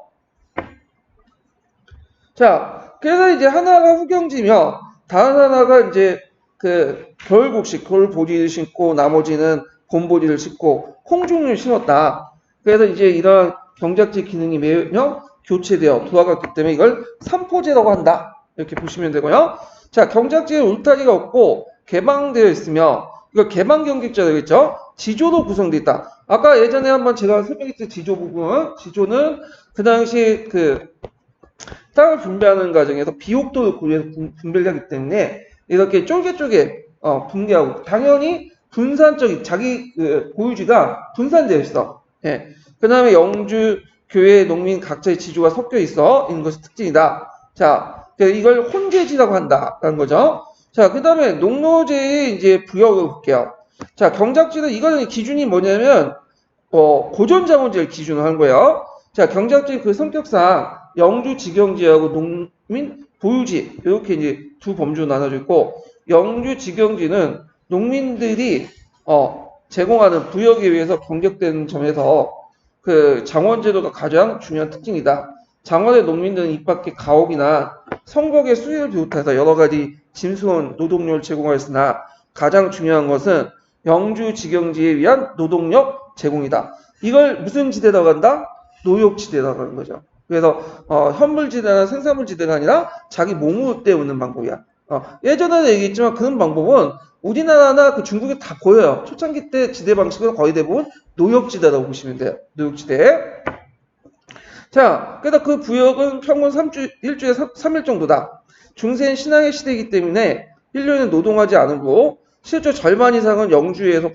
Speaker 1: 자, 그래서 이제 하나가 후경지며 다른 하나가 이제 그 겨울곡식, 겨울보리를 심고 나머지는 봄보리를 심고 홍종을 심었다. 그래서 이제 이런 경작지 기능이 매년 교체되어 돌아갔기 때문에 이걸 삼포제라고 한다. 이렇게 보시면 되고요. 자, 경작지에 울타리가 없고 개방되어 있으며 이거 개방 경직자 되겠죠? 지조로 구성되어 있다. 아까 예전에 한번 제가 설명했던 지조 부분, 지조는 그 당시 그 땅을 분배하는 과정에서 비옥도를 고려해서 분배를 하기 때문에 이렇게 쪼개쪼개 분개하고 당연히 분산적인 자기 보유지가 분산되어 있어. 예. 그 다음에 영주 교회 농민 각자의 지주가 섞여 있어 있는 것이 특징이다. 자, 이걸 혼재지라고 한다라는 거죠. 자, 그 다음에 농노제의 이제 부여를 볼게요. 자, 경작지는 이거는 기준이 뭐냐면 고전자본제를 기준으로 한 거예요. 자, 경작지 그 성격상 영주 직영지하고 농민 보유지 이렇게 이제 두 범주로 나눠져 있고 영주 직영지는 농민들이 제공하는 부역에 의해서 공격되는 점에서 그 장원제도가 가장 중요한 특징이다. 장원의 농민들은 이 밖에 가옥이나 성벽의 수요를 비롯해서 여러 가지 짐스러운 노동력을 제공하였으나 가장 중요한 것은 영주 직영지에 위한 노동력 제공이다. 이걸 무슨 지대라고 한다? 노역지대라고 하는 거죠. 그래서 현물지대나 생산물지대가 아니라 자기 몸으로 때우는 방법이야. 예전에도 얘기했지만 그런 방법은 우리나라나 그 중국에 다 보여요. 초창기 때 지대 방식은 거의 대부분 노역지대라고 보시면 돼요. 노역지대. 자, 그래서 그 부역은 평균 일주일에 3일 정도다. 중세는 신앙의 시대이기 때문에 1년에 노동하지 않으고 실제 절반 이상은 영주에서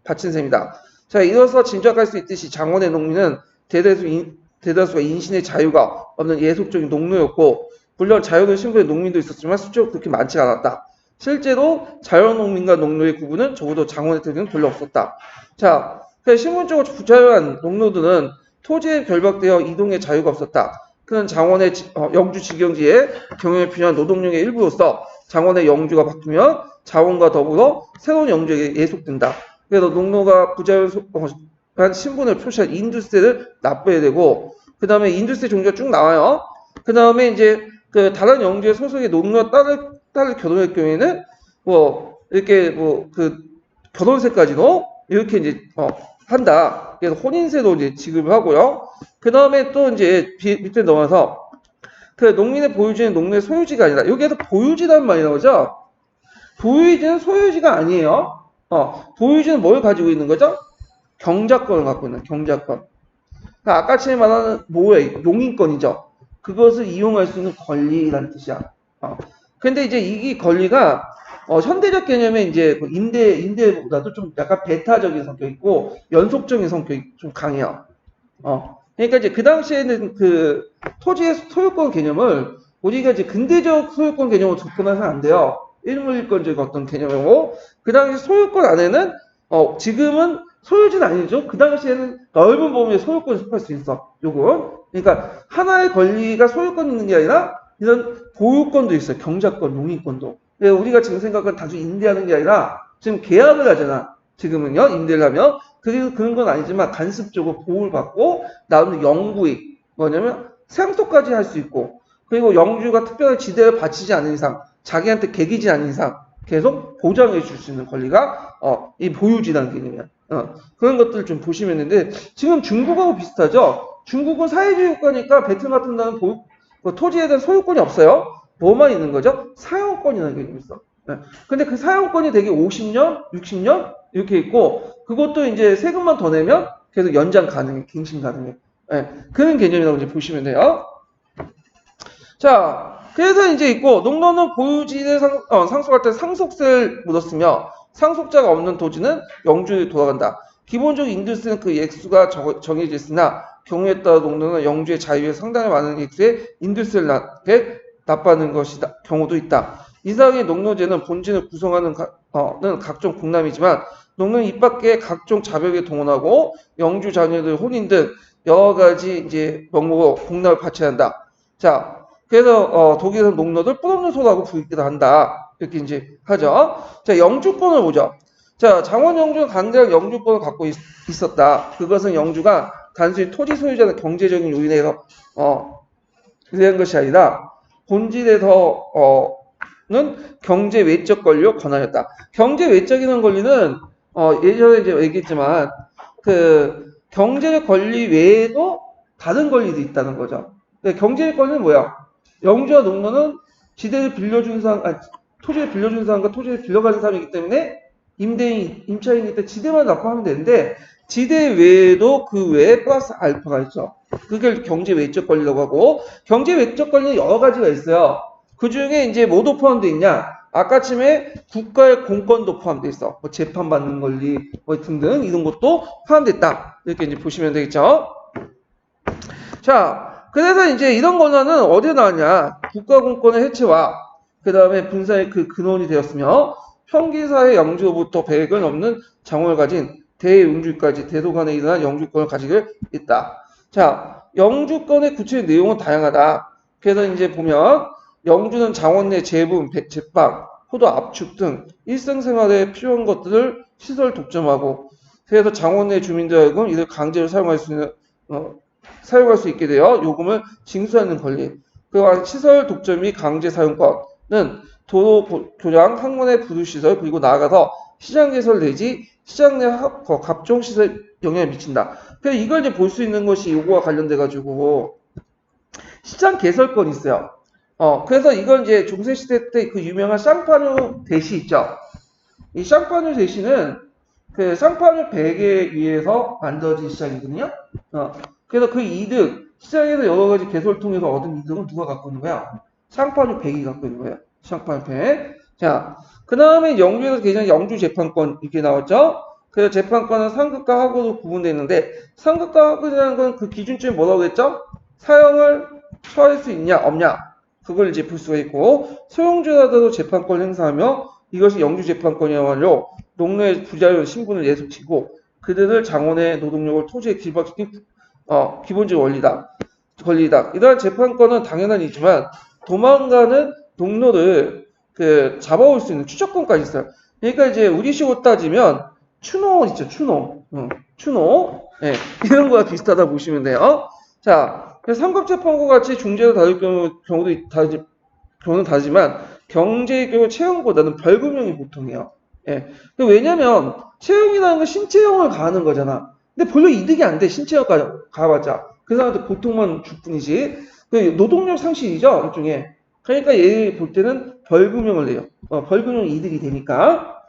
Speaker 1: 바친 셈이다. 자, 이어서 짐작할 수 있듯이 장원의 농민은 대다수가 인신의 자유가 없는 예속적인 농노였고 물론 자유로운 신분의 농민도 있었지만 수적으로 그렇게 많지 않았다. 실제로 자연농민과 농노의 구분은 적어도 장원의 때는 별로 없었다. 자, 신분적으로 부자유한 농노들은 토지에 결박되어 이동의 자유가 없었다. 그는 장원의 영주 직영지에 경영에 필요한 노동력의 일부로서 장원의 영주가 바뀌면 자원과 더불어 새로운 영주에게 예속된다. 그래서 농노가 부자유한 신분을 표시한 인두세를 납부해야 되고 그 다음에 인두세 종류가 쭉 나와요. 그 다음에 이제 그 다른 영주의 소속의 농노와 딸을 결혼할 경우에는 이렇게 그 결혼세까지도 이렇게 이제 한다. 그래서 혼인세도 이제 지급을 하고요. 그 다음에 또 이제 밑에 넘어서 그 농민의 보유지는 농민의 소유지가 아니라 여기에서 보유지라는 말이 나오죠. 보유지는 소유지가 아니에요. 보유지는 뭘 가지고 있는 거죠? 경작권을 갖고 있는 경작권. 그러니까 아까 전에 말하는 뭐예요? 용인권이죠. 그것을 이용할 수 있는 권리라는 뜻이야. 근데 이제 이 권리가 현대적 개념에 이제 임대보다도 좀 약간 배타적인 성격이 있고 연속적인 성격이 좀 강해요. 그러니까 이제 그 당시에는 그 토지의 소유권 개념을 우리가 이제 근대적 소유권 개념으로 접근해서는 안 돼요. 일물일권적 어떤 개념이고 그 당시 소유권 안에는 지금은 소유지는 아니죠. 그 당시에는 넓은 범위의 소유권을 속할 수 있어. 요건 그러니까 하나의 권리가 소유권 있는 게 아니라 이런 보유권도 있어요. 경작권, 용인권도. 우리가 지금 생각은 단순히 임대하는 게 아니라 지금 계약을 하잖아. 지금은요, 임대를 하면. 그런 건 아니지만 간습적으로 보호를 받고 나오는 영구익. 뭐냐면 상속까지 할 수 있고 그리고 영주가 특별한 지대를 바치지 않는 이상 자기한테 개기지 않는 이상 계속 보장해 줄 수 있는 권리가 이 보유지라는 개념이야. 그런 것들을 좀 보시면 있는데 지금 중국하고 비슷하죠. 중국은 사회주의 국가니까 베트남 같은 데는 토지에 대한 소유권이 없어요. 뭐만 있는 거죠? 사용권이라는 개념이 있어. 근데 그 사용권이 되게 50년, 60년 이렇게 있고 그것도 이제 세금만 더 내면 계속 연장 가능해, 갱신 가능해. 그런 개념이라고 이제 보시면 돼요. 자, 그래서 이제 있고 농노는 보유지에 상속할 때 상속세를 물었으며 상속자가 없는 토지는 영주에 돌아간다. 기본적으로 인두스는 그 액수가 정해져 있으나 경우에 따라 농노는 영주의 자유에 상당히 많은 액수의 인두스를 납부하는 경우도 있다. 이상의 농노제는 본진을 구성하는 는 각종 공람이지만 농민은 이 밖에 각종 자벽에 동원하고 영주 자녀들 혼인 등 여러 가지 이제 명목으로 공람을 바쳐야 한다. 자, 그래서 독일에서 농노들 뿌없는 소라고 부르기도 한다. 이렇게 이제 하죠. 자, 영주권을 보죠. 자, 장원 영주는 강제적 영주권을 갖고 있었다. 그것은 영주가 단순히 토지 소유자의 경제적인 요인에서 그런 것이 아니라 본질에서는 경제 외적 권리로 권한이었다. 경제 외적인 권리는 예전에 이제 얘기했지만 그 경제적 권리 외에도 다른 권리도 있다는 거죠. 경제적 권리는 뭐야? 영주와 농노는 지대를 빌려준 사람, 토지를 빌려준 사람과 토지를 빌려가는 사람이기 때문에 임대인, 임차인이기 때문에 지대만 납부하면 되는데 지대 외에도 그 외에 플러스 알파가 있죠. 그걸 경제 외적 권리라고 하고 경제 외적 권리는 여러 가지가 있어요. 그 중에 이제 뭐도 포함되어 있냐? 아까쯤에 국가의 공권도 포함되어 있어. 뭐 재판받는 권리 뭐 등등 이런 것도 포함됐다. 이렇게 이제 보시면 되겠죠. 자, 그래서 이제 이런 권한은 어디에 나왔냐? 국가공권의 해체와 그 다음에 분사의 그 근원이 되었으며 평기사의 영주로부터 100을 넘는 장원을 가진 대영주까지 대도간에 일어난 영주권을 가지고 있다. 자, 영주권의 구체적 내용은 다양하다. 그래서 이제 보면 영주는 장원 내 재분, 제빵, 포도 압축 등 일상생활에 필요한 것들을 시설 독점하고 그래서 장원 내 주민들 하여금 이를 강제로 사용할 수 있게 되어 요금을 징수하는 권리. 그와 시설 독점 및 강제 사용권은 도로, 교량, 학문의 부두시설 그리고 나아가서 시장 개설 내지 시장 내 각종 시설 영향을 미친다. 그래서 이걸 이제 볼 수 있는 것이 요거와 관련돼 가지고 시장 개설권이 있어요. 그래서 이건 이제 중세시대 때 그 유명한 쌍파뉴 대시 있죠. 이 쌍파뉴 대시는 그 쌍파뉴 백에 의해서 만들어진 시장이거든요. 그래서 그 이득, 시장에서 여러 가지 개설 통해서 얻은 이득은 누가 갖고 있는 거야? 쌍파뉴 백이 갖고 있는 거예요. 쌍파뉴 백. 자, 그 다음에 영주에서 개정한 영주재판권 이렇게 나왔죠? 그래서 재판권은 상급과 하고로 구분되어 있는데 상급과 하고라는 건 그 기준점이 뭐라고 했죠? 사형을 처할 수 있냐 없냐 그걸 이제 볼 수가 있고 소용주라도 재판권을 행사하며 이것이 영주재판권이야말로 농노의 부자율 신분을 예속치고 그들을 장원의 노동력을 토지에 기박시킨 기본적 권리다. 이러한 재판권은 당연한 이지만 도망가는 농노를 잡아올 수 있는 추적권까지 있어요. 그러니까 이제 우리식으로 따지면 추노 있죠, 추노. 추노. 네, 이런 거와 비슷하다 보시면 돼요. 자, 그래서 삼급재판과 같이 중재도 다를 경우는 다르지만 경제의 경우 채용보다는 벌금형이 보통이에요. 예. 왜냐면 채용이라는 건 신체형을 가하는 거잖아. 근데 별로 이득이 안 돼. 신체형 가봤자. 그 사람한테 고통만 줄 뿐이지. 노동력 상실이죠, 일종의. 그러니까 얘 볼 때는 벌금형을 내요. 벌금형 이득이 되니까.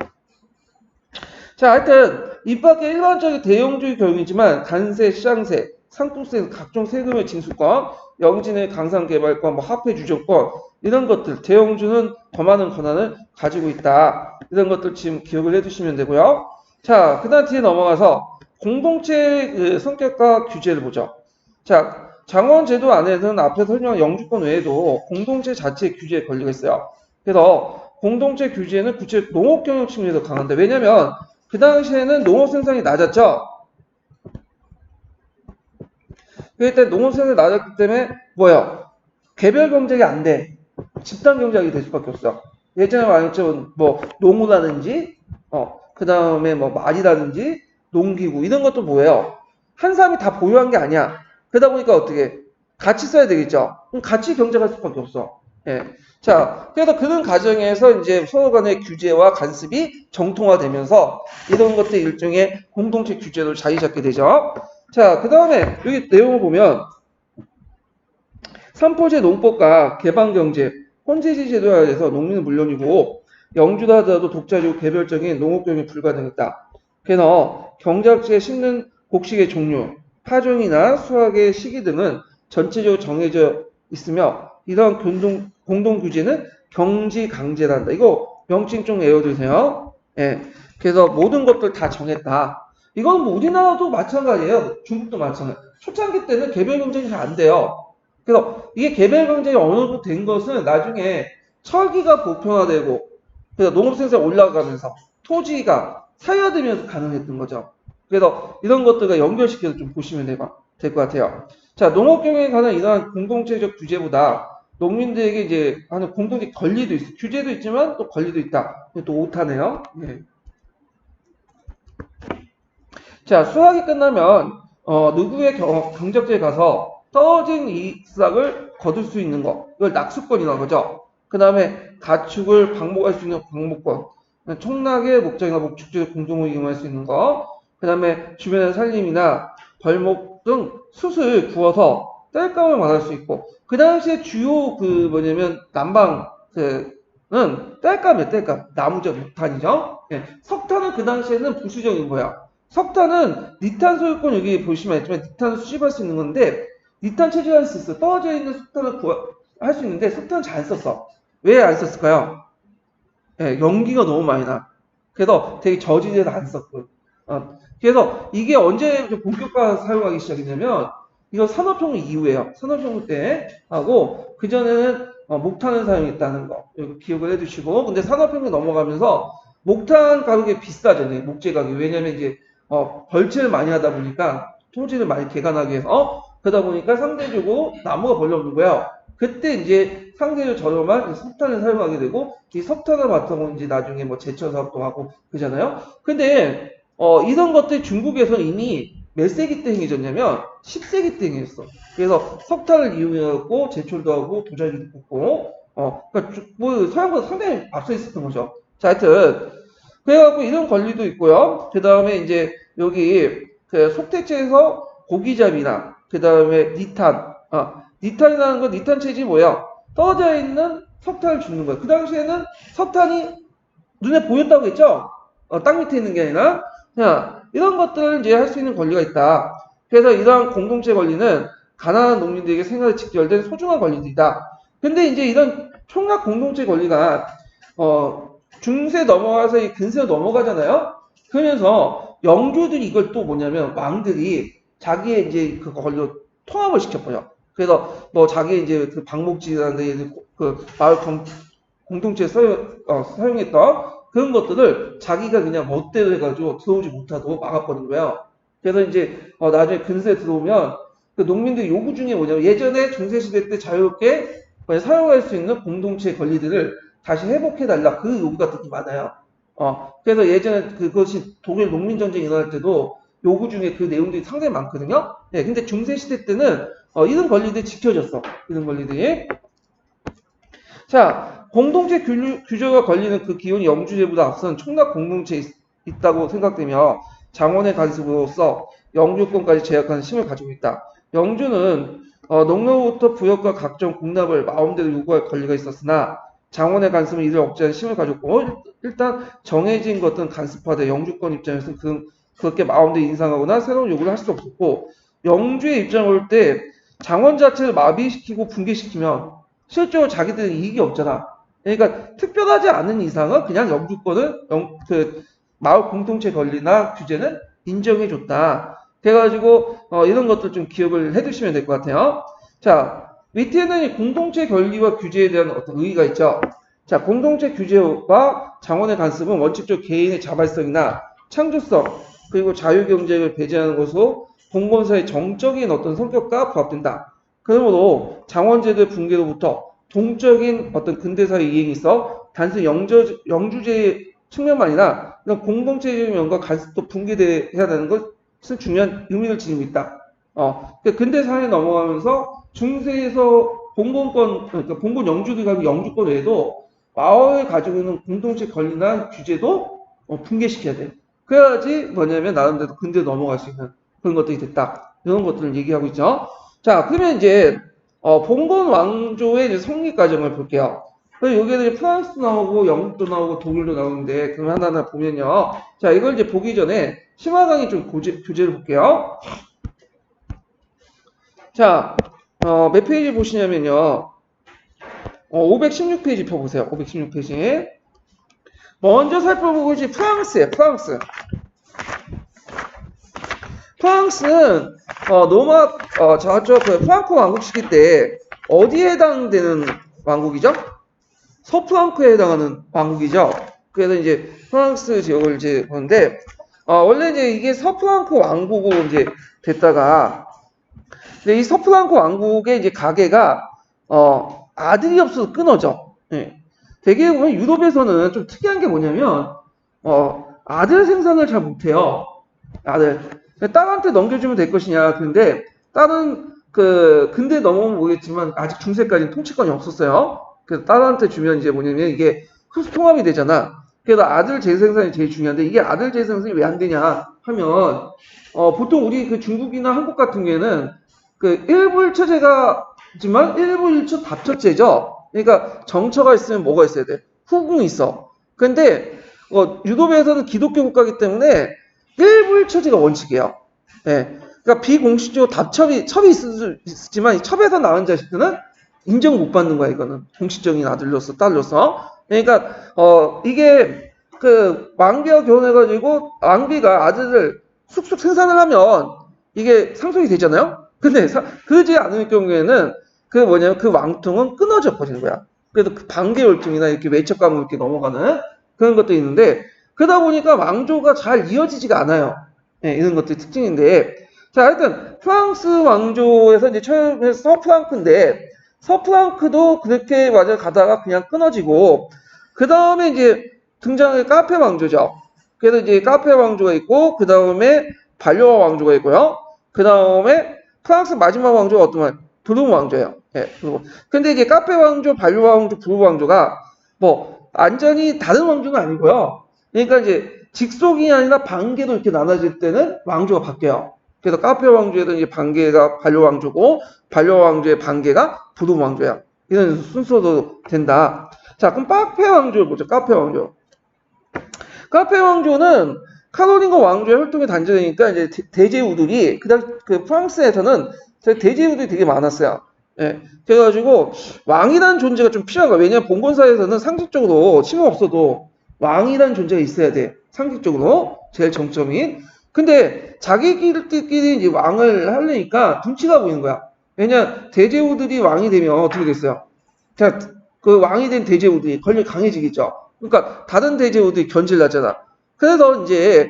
Speaker 1: 자, 하여튼 이 밖에 일반적인 대형주의 경우이지만 관세, 시장세, 상품세, 각종 세금의 징수권, 영진의 강상개발권, 뭐 화폐 주정권 이런 것들 대형주는 더 많은 권한을 가지고 있다. 이런 것들 지금 기억을 해두시면 되고요. 자, 그 다음 뒤에 넘어가서 공동체 그 성격과 규제를 보죠. 자, 장원제도 안에는 앞에서 설명한 영주권 외에도 공동체 자체의 규제의 권리가 있어요. 그래서 공동체 규제는 구체 농업경영 측면에서 강한데 왜냐면 그 당시에는 농업 생산이 낮았죠. 그때 농업 생산이 낮았기 때문에 뭐예요? 개별 경쟁이 안 돼. 집단 경쟁이 될 수밖에 없어. 예전에 말했죠. 뭐 농우라든지 그 다음에 뭐 말이라든지 농기구 이런 것도 뭐예요? 한 사람이 다 보유한 게 아니야. 그러다 보니까 어떻게 같이 써야 되겠죠. 그럼 같이 경쟁할 수밖에 없어. 예. 자, 그래서 그런 과정에서 이제 서로 간의 규제와 간섭이 정통화되면서 이런 것들 일종의 공동체 규제로 자리 잡게 되죠. 자, 그 다음에 여기 내용을 보면 삼포제 농법과 개방경제, 혼재지 제도에 의해서 농민은 물론이고 영주다 하더라도 독자적이고 개별적인 농업경영이 불가능했다. 그래서 경작지에 심는 곡식의 종류, 파종이나 수확의 시기 등은 전체적으로 정해져 있으며 이러한 공동 규제는 경지 강제란다. 이거 명칭 좀 외워두세요. 예. 그래서 모든 것들 다 정했다. 이건 뭐 우리나라도 마찬가지예요. 중국도 마찬가지. 초창기 때는 개별 경쟁이 잘 안 돼요. 그래서 이게 개별 경쟁이 어느 정도 된 것은 나중에 철기가 보편화되고 그래서 농업 생산이 올라가면서 토지가 사유화되면서 가능했던 거죠. 그래서 이런 것들과 연결시켜서 좀 보시면 될 것 같아요. 자, 농업 경영에 관한 이러한 공동체적 규제보다 농민들에게 이제 하는 공동체 권리도 있어. 규제도 있지만 또 권리도 있다. 또 오타네요. 네. 자, 수학이 끝나면 누구의 경적지에 가서 떨어진 이익을 거둘 수 있는 거. 이걸 낙수권이라고 하죠. 그 다음에 가축을 방목할 수 있는 방목권. 총락의 목장이나 목축지를 공동으로 이용할 수 있는 거. 그 다음에 주변의 산림이나 벌목 등 숯을 구워서 땔감을 말할 수 있고. 그 당시에 주요 뭐냐면 난방은 땔감이에요, 땔감. 나무죠, 목탄이죠. 네. 석탄은 그 당시에는 부수적인 거야. 석탄은 니탄 소유권 여기 보시면 알지만 니탄을 수집할 수 있는 건데 니탄 체제할 수 있어. 떨어져 있는 석탄을 할 수 있는데 석탄은 잘 안 썼어. 왜 안 썼을까요? 예, 연기가 너무 많이 나. 그래서 되게 저지대에서 안 썼고. 그래서 이게 언제 본격화 사용하기 시작했냐면 이거 산업혁명 이후에요. 산업혁명 때 하고 그 전에는 목탄을 사용했다는 거 이거 기억을 해두시고 근데 산업혁명 넘어가면서 목탄 가격이 비싸잖아요. 목재 가격이 왜냐면 이제 벌채를 많이 하다 보니까 토지를 많이 개간하기 위해서 그러다 보니까 상대적으로 나무가 별로 없는 거예요. 그때 이제 상대적으로 저렴한 석탄을 사용하게 되고 이 석탄을 바탕으로 이제 나중에 뭐 제철 사업도 하고 그러잖아요. 근데 이런 것들 중국에서 이미 몇 세기 때 행해졌냐면 10세기 때 행했어. 그래서 석탄을 이용해갖고 제철도 하고 도자기도 굽고 그러니까 뭐 서양보다 상당히 앞서 있었던 거죠. 자, 하여튼 그래갖고 이런 권리도 있고요. 그 다음에 이제 여기 그 속택지에서 고기잡이나 그 다음에 니탄, 니탄이라는 건 니탄 체질이 뭐야? 떨어져 있는 석탄을 줍는 거야. 그 당시에는 석탄이 눈에 보였다고 했죠? 땅 밑에 있는 게 아니라. 자, 이런 것들을 이제 할 수 있는 권리가 있다. 그래서 이러한 공동체 권리는 가난한 농민들에게 생활에 직결된 소중한 권리들이다. 근데 이제 이런 총각 공동체 권리가 중세 넘어가서 이 근세로 넘어가잖아요. 그러면서 영주들이 이걸 또 뭐냐면 왕들이 자기의 이제 그 권리로 통합을 시켜버려. 그래서 뭐 자기 이제 그 방목지라든지 그 마을 공동체 사용했던 그런 것들을 자기가 그냥 멋대로 해가지고 들어오지 못하도록 막아버린 거예요. 그래서 이제 나중에 근세에 들어오면 그 농민들 요구 중에 뭐냐면 예전에 중세시대 때 자유롭게 사용할 수 있는 공동체 권리들을 다시 회복해달라. 그 요구가 되게 많아요. 그래서 예전에 그것이 독일 농민전쟁이 일어날 때도 요구 중에 그 내용들이 상당히 많거든요. 네, 근데 중세시대 때는 이런 권리들이 지켜졌어. 이런 권리들이. 자, 공동체 규제가 걸리는 그 기원이 영주제보다 앞선 총각 공동체에 있다고 생각되며 장원의 간섭으로서 영주권까지 제약하는 힘을 가지고 있다. 영주는 농로부터 부역과 각종 공납을 마음대로 요구할 권리가 있었으나 장원의 간섭은 이를 억제하는 힘을 가졌고 일단 정해진 것들은 간섭화돼 영주권 입장에서는 그렇게 마음대로 인상하거나 새로운 요구를 할 수 없었고 영주의 입장을 볼 때 장원 자체를 마비시키고 붕괴시키면 실제로 자기들은 이익이 없잖아. 그러니까 특별하지 않은 이상은 그냥 영주권을 마을 공동체 권리나 규제는 인정해줬다. 그래가지고 이런 것들 좀 기억을 해두시면 될 것 같아요. 자, 밑에는 이 공동체 권리와 규제에 대한 어떤 의의가 있죠. 자, 공동체 규제와 장원의 간섭은 원칙적으로 개인의 자발성이나 창조성 그리고 자유경쟁을 배제하는 것으로 공건사의 정적인 어떤 성격과 부합된다. 그러므로 장원제도의 붕괴로부터 동적인 어떤 근대사의 이행이 있어 단순히 영주제의 측면만 아니라 이런 공동체적인 면과 간섭도 붕괴돼야 되는 것은 중요한 의미를 지니고 있다. 그러니까 근대사에 넘어가면서 중세에서 봉건권, 그러니까 봉건 영주기관 영주권 외에도 마을을 가지고 있는 공동체 권리나 규제도 붕괴시켜야 돼. 그래야지 뭐냐면 나름대로 근대로 넘어갈 수 있는 그런 것들이 됐다. 이런 것들을 얘기하고 있죠. 자, 그러면 이제 봉건 왕조의 이제 성립 과정을 볼게요. 여기에는 프랑스도 나오고 영국도 나오고 독일도 나오는데 그럼 하나하나 보면요. 자, 이걸 이제 보기 전에 심화강의 좀 교재를 볼게요. 자, 몇 페이지 보시냐면요. 516페이지 펴보세요. 516페이지. 먼저 살펴보고 이제 프랑스예요. 프랑스. 프랑스는 저쪽 프랑크 왕국 시기 때 어디에 해당되는 왕국이죠? 서프랑크에 해당하는 왕국이죠. 그래서 이제 프랑스 지역을 이제 보는데, 원래 이제 이게 서프랑크 왕국으로 이제 됐다가, 근데 이 서프랑크 왕국의 이제 가계가, 아들이 없어서 끊어져. 예. 되게 보면 유럽에서는 좀 특이한 게 뭐냐면, 아들 생산을 잘 못해요. 아들. 딸한테 넘겨주면 될 것이냐. 근데 딸은 근데 넘어오면 모르겠지만 아직 중세까지는 통치권이 없었어요. 그래서 딸한테 주면 이제 뭐냐면 이게 흡수통합이 되잖아. 그래서 아들 재생산이 제일 중요한데 이게 아들 재생산이 왜 안 되냐 하면 보통 우리 그 중국이나 한국 같은 경우에는 그 일부일처제가지만 일부일처 답처제죠. 그러니까 정처가 있으면 뭐가 있어야 돼? 후궁이 있어. 근데 유럽에서는 기독교 국가이기 때문에 일부일처제가 원칙이에요. 예. 그러니까 비공식적으로 첩이 있지만 첩에서 낳은 자식들은 인정 못 받는 거야, 이거는. 공식적인 아들로서, 딸로서. 그러니까, 이게, 왕비와 결혼해가지고, 왕비가 아들을 쑥쑥 생산을 하면, 이게 상속이 되잖아요? 근데, 그러지 않을 경우에는, 그 왕통은 끊어져 버리는 거야. 그래서 그 반계월통이나 이렇게 외척감으로 이렇게 넘어가는 그런 것도 있는데, 그러다 보니까 왕조가 잘 이어지지가 않아요. 네, 이런 것들이 특징인데, 자, 하여튼, 프랑스 왕조에서 이제 처음에 서프랑크인데, 서프랑크도 그렇게 맞아 가다가 그냥 끊어지고, 그 다음에 이제 등장한 카페 왕조죠. 그래서 이제 카페 왕조가 있고, 그 다음에 발료와 왕조가 있고요. 그 다음에 프랑스 마지막 왕조가 어떤 말? 브루르 왕조예요. 예, 브루르. 근데 이제 카페 왕조, 발료 왕조, 브루르 왕조가 뭐, 완전히 다른 왕조는 아니고요. 그러니까 이제 직속이 아니라 반계도 이렇게 나눠질 때는 왕조가 바뀌어요. 그래서 카페 왕조에도 이제 반계가 반려 왕조고 반려 왕조의 반계가 부름 왕조야. 이런 순서도 된다. 자, 그럼 카페 왕조를 보죠. 카페 왕조. 카페 왕조는 카로린거 왕조의 활동이 단절되니까 이제 대제후들이 그 프랑스에서는 대제후들이 되게 많았어요. 예. 그래가지고 왕이라는 존재가 좀 필요한 거야. 왜냐면 봉건사에서는 상식적으로 힘은 없어도 왕이라는 존재가 있어야 돼. 상식적으로 제일 정점인. 근데 자기들끼리 이제 왕을 하려니까 눈치가 보이는 거야. 왜냐 대제후들이 왕이 되면 어떻게 됐어요? 자, 그 왕이 된 대제후들이 권력이 강해지겠죠. 그러니까 다른 대제후들이 견제를 하잖아. 그래서 이제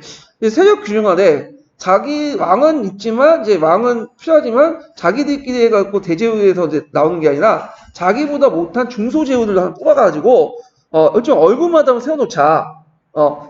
Speaker 1: 세력 균형화돼 자기 왕은 있지만 이제 왕은 필요하지만 자기들끼리 해갖고 대제후에서 이제 나오는 게 아니라 자기보다 못한 중소제후들을 하나 뽑아가지고 좀 얼굴마다 세워놓자.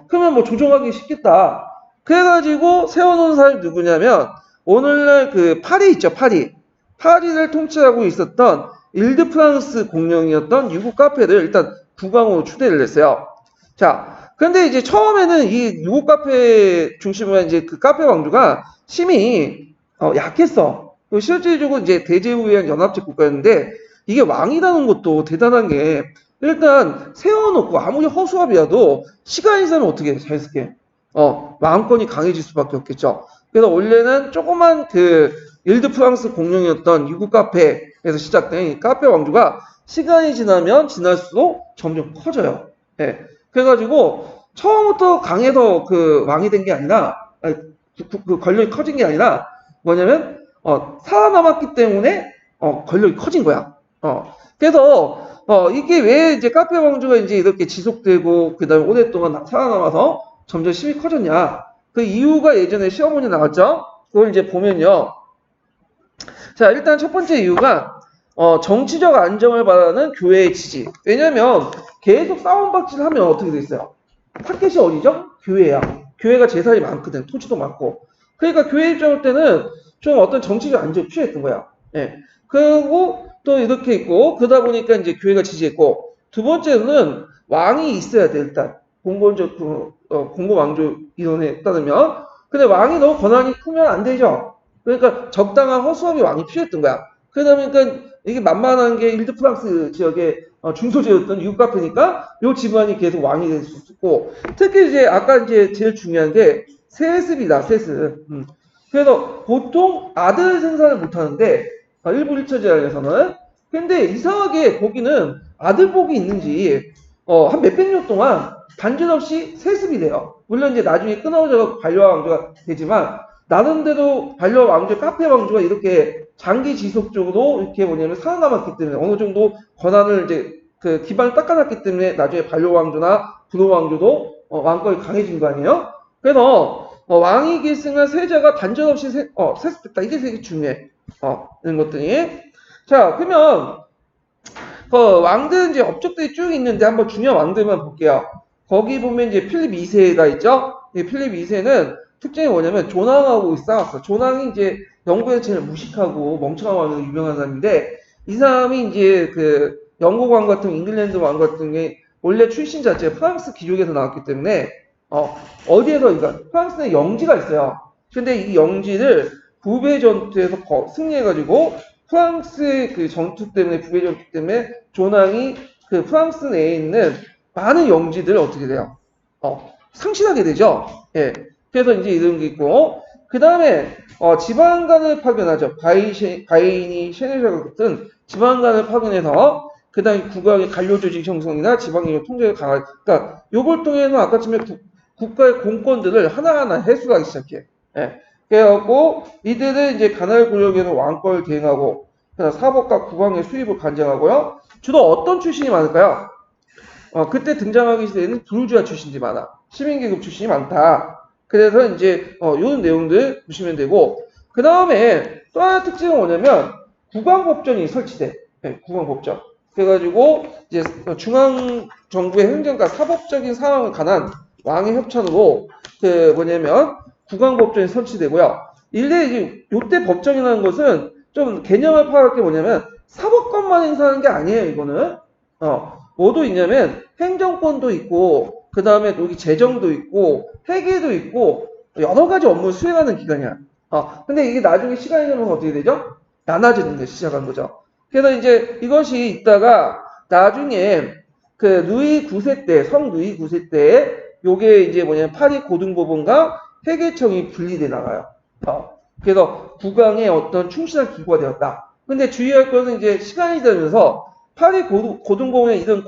Speaker 1: 그러면 뭐 조종하기 쉽겠다. 그래가지고 세워놓은 사람이 누구냐면 오늘날 그 파리 있죠, 파리. 파리를 통치하고 있었던 일드 프랑스 공령이었던 유국 카페를 일단 국왕으로 추대를 했어요. 자, 근데 이제 처음에는 이 유국 카페 중심으로 이제 그 카페 왕조가 힘이 약했어. 실질적으로 이제 대제후에 연합제 국가였는데 이게 왕이라는 것도 대단한 게 일단 세워놓고 아무리 허수아비라도 시간이 지나면 어떻게 자연스럽게 왕권이 강해질 수밖에 없겠죠. 그래서 원래는 조그만 그 일드 프랑스 공룡이었던 유국 카페에서 시작된 카페 왕조가 시간이 지나면 지날수록 점점 커져요. 예. 그래가지고 처음부터 강해서 그 왕이 된 게 아니라 그 권력이 커진 게 아니라 뭐냐면 살아남았기 때문에 권력이 커진 거야. 그래서 이게 왜 이제 카페 왕조가 이제 이렇게 지속되고 그다음에 오랫동안 살아남아서 점점 힘이 커졌냐? 그 이유가 예전에 시어머니 나왔죠? 그걸 이제 보면요. 자, 일단 첫 번째 이유가 정치적 안정을 바라는 교회의 지지. 왜냐면 계속 싸움박질을 하면 어떻게 됐어요? 타겟이 어디죠? 교회야. 교회가 재산이 많거든. 토지도 많고. 그러니까 교회 입장일 때는 좀 어떤 정치적 안정이 필요했던 거야. 예. 그리고 또 이렇게 있고 그러다 보니까 이제 교회가 지지했고 두 번째는 왕이 있어야 돼 일단 공공적 공공 왕조 이론에 따르면 근데 왕이 너무 권한이 크면 안 되죠. 그러니까 적당한 허수아비 왕이 필요했던 거야. 그러다 보니까 이게 만만한 게 일드 프랑스 지역의 중소제였던 유국 카페니까 요 집안이 계속 왕이 될 수 있고 특히 이제 아까 이제 제일 중요한 게 세습이다 세습. 그래서 보통 아들 생산을 못 하는데 일부 일처제에서는 근데 이상하게 거기는 아들복이 있는지 한 몇백 년 동안 단절 없이 세습이 돼요. 물론 이제 나중에 끊어져 반려 왕조가 되지만 나름대로 반려 왕조 카페 왕조가 이렇게 장기 지속적으로 이렇게 뭐냐면 살아남았기 때문에 어느 정도 권한을 이제 그 기반을 닦아놨기 때문에 나중에 반려왕조나 분호왕조도 왕권이 강해진 거 아니에요? 그래서 왕위 계승한 세자가 단전 없이 세습됐다. 이게 되게 중요해. 이런 것들이. 자, 그러면 왕들은 이제 업적들이 쭉 있는데 한번 중요한 왕들만 볼게요. 거기 보면 이제 필립 2세가 있죠. 이 필립 2세는 특징이 뭐냐면 조낭하고 싸웠어. 조낭이 이제 영국에서 제일 무식하고 멍청한 왕으로 유명한 사람인데 이 사람이 이제 그 영국 왕 같은 잉글랜드 왕 같은 게 원래 출신 자체가 프랑스 귀족에서 나왔기 때문에 어디에서 그러니까 프랑스에 영지가 있어요. 근데 이 영지를 부배 전투에서 승리해가지고 프랑스의 그 전투 때문에 부배 전투 때문에 조낭이 그 프랑스 내에 있는 많은 영지들을 어떻게 돼요? 상실하게 되죠. 예. 그래서 이제 이런 게 있고 그 다음에 지방간을 파견하죠. 바이니 셰네샤 같은 지방간을 파견해서 그 다음에 국왕의 관료 조직 형성이나 지방의 통제를 강화. 그러니까 요걸 통해서 아까쯤에 국가의 공권들을 하나하나 해소하기 시작해. 예. 그래갖고 이들은 이제 가나ල් 권력에서 왕권을 대행하고 사법과 국왕의 수입을 관장하고요. 주로 어떤 출신이 많을까요? 그때 등장하기 시대에는 부르주아 출신들이 많아. 시민계급 출신이 많다. 그래서 이제 이런 내용들 보시면 되고 그 다음에 또 하나 특징은 뭐냐면 국왕법전이 설치돼. 네, 국왕법전. 그래가지고 이제 중앙 정부의 행정과 사법적인 상황을 관한 왕의 협찬으로 그 뭐냐면 국왕법전이 설치되고요. 일례 이제 요때 법정이라는 것은 좀 개념을 파악할 게 뭐냐면 사법권만 행사하는 게 아니에요. 이거는 뭐도 있냐면 행정권도 있고 그 다음에 여기 재정도 있고 회계도 있고 여러 가지 업무를 수행하는 기관이야. 근데 이게 나중에 시간이 지나면 어떻게 되죠? 나눠지는 게 시작한 거죠. 그래서 이제 이것이 있다가 나중에 그 루이 9세 때, 성 루이 9세 때에 요게 이제 뭐냐면 파리 고등법원과 회계청이 분리돼 나가요. 그래서 국왕의 어떤 충실한 기구가 되었다. 근데 주의할 것은 이제 시간이 되면서 파리 고등법원에 이런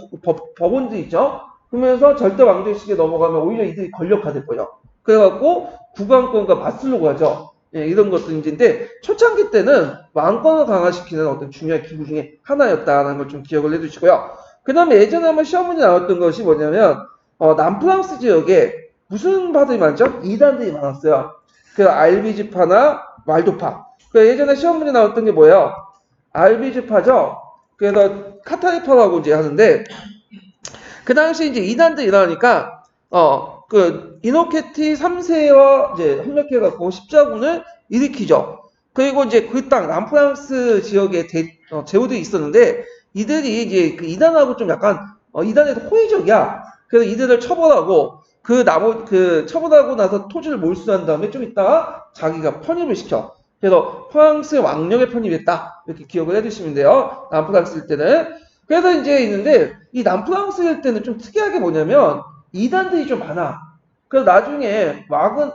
Speaker 1: 법원들이 있죠. 그러면서 절대 왕조식에 넘어가면 오히려 이들이 권력화될 거예요. 그래갖고 국왕권과 맞서려고 하죠. 예, 이런 것들인데 초창기 때는 왕권을 강화시키는 어떤 중요한 기구 중에 하나였다라는 걸 좀 기억을 해두시고요. 그 다음에 예전에 한번 시험 문제 나왔던 것이 뭐냐면 남프랑스 지역에 무슨 파들이 많죠? 이단들이 많았어요. 그 알비지파나 왈도파. 그 예전에 시험 문제 나왔던 게 뭐예요? 알비지파죠. 그래서 카타리파라고 이제 하는데 그 당시 이제 이단들이 일어나니까 그 이노케티 3세와 이제 협력해갖고 십자군을 일으키죠. 그리고 이제 그 땅 남프랑스 지역에 제후들이 있었는데 이들이 이제 그 이단하고 좀 약간 이단에서 호의적이야. 그래서 이들을 처벌하고 그 처벌하고 나서 토지를 몰수한 다음에 좀 있다가 자기가 편입을 시켜. 그래서 프랑스 왕령에 편입했다. 이렇게 기억을 해두시면 돼요. 남프랑스일 때는. 그래서 이제 있는데 이 남프랑스일 때는 좀 특이하게 뭐냐면 이단들이 좀 많아. 그래서 나중에 와그너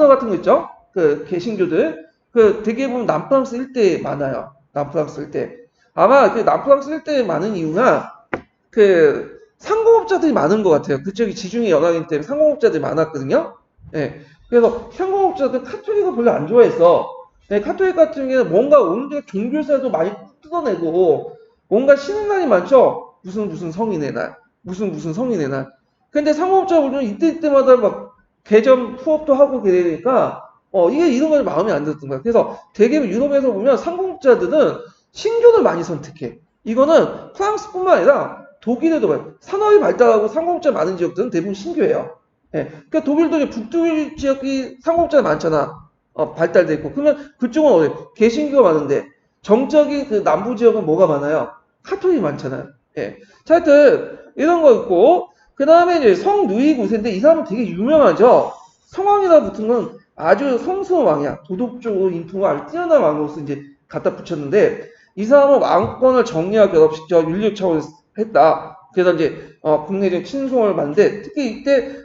Speaker 1: 같은 거 있죠? 그 개신교들 그 되게 보면 남프랑스 일대에 많아요. 남프랑스 일대. 아마 그 남프랑스 일대에 많은 이유가 그 상공업자들이 많은 것 같아요. 그쪽이 지중해 연안이기 때문에 상공업자들이 많았거든요. 예. 그래서 상공업자들 카톨릭을 별로 안 좋아했어. 네, 카톨릭 같은 경우는 뭔가 온데 종교사도 많이 뜯어내고 뭔가 쉬는 날이 많죠. 무슨 성인의 날, 무슨 성인의 날. 근데 상공업자들은 이때마다 막 개점 후업도 하고 그러니까 이게 이런 걸 마음에 안 들었던 거야. 그래서 되게 유럽에서 보면 상공업자들은 신교를 많이 선택해. 이거는 프랑스뿐만 아니라 독일에도 봐요. 산업이 발달하고 상공업자 많은 지역들은 대부분 신교예요. 예. 그러니까 독일도 이제 북독일 지역이 상공업자가 많잖아. 발달돼 있고. 그러면 그쪽은 어디? 개신교가 많은데 정적인 그 남부 지역은 뭐가 많아요? 카톨릭이 많잖아요. 예. 자, 하여튼 이런 거 있고 그 다음에 이제 성 누이 9세인데 이 사람은 되게 유명하죠. 성왕이라 붙은 건 아주 성스러운 왕이야. 도덕적으로 인품가 아주 뛰어난 왕으로서 이제 갖다 붙였는데 이 사람은 왕권을 정리와 결합시켜 윤리적 차원에서 했다. 그래서 이제 국내적 친송을 받는데 특히 이때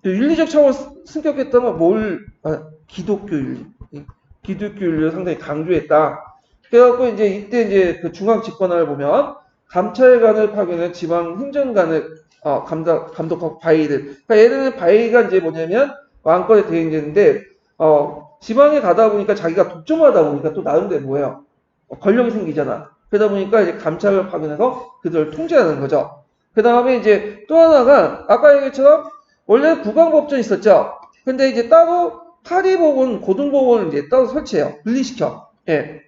Speaker 1: 윤리적 차원 승격했던 건 기독교 윤리, 기독교 윤리를 상당히 강조했다. 그래갖고 이제 이때 이제 그 중앙 집권화를 보면 감찰관을 파견한 지방 행정관을 감독하고 바이들. 그러니까 얘네는 바이가 이제 뭐냐면 왕권의 대행제인데 지방에 가다 보니까 자기가 독점하다 보니까 또 나름대로 뭐예요? 권력이 생기잖아. 그러다 보니까 이제 감찰을 파견해서 그들을 통제하는 거죠. 그 다음에 이제 또 하나가 아까 얘기처럼 원래 국방법전이 있었죠. 근데 이제 따로 파리법원, 고등법원을 이제 따로 설치해요. 분리시켜. 예.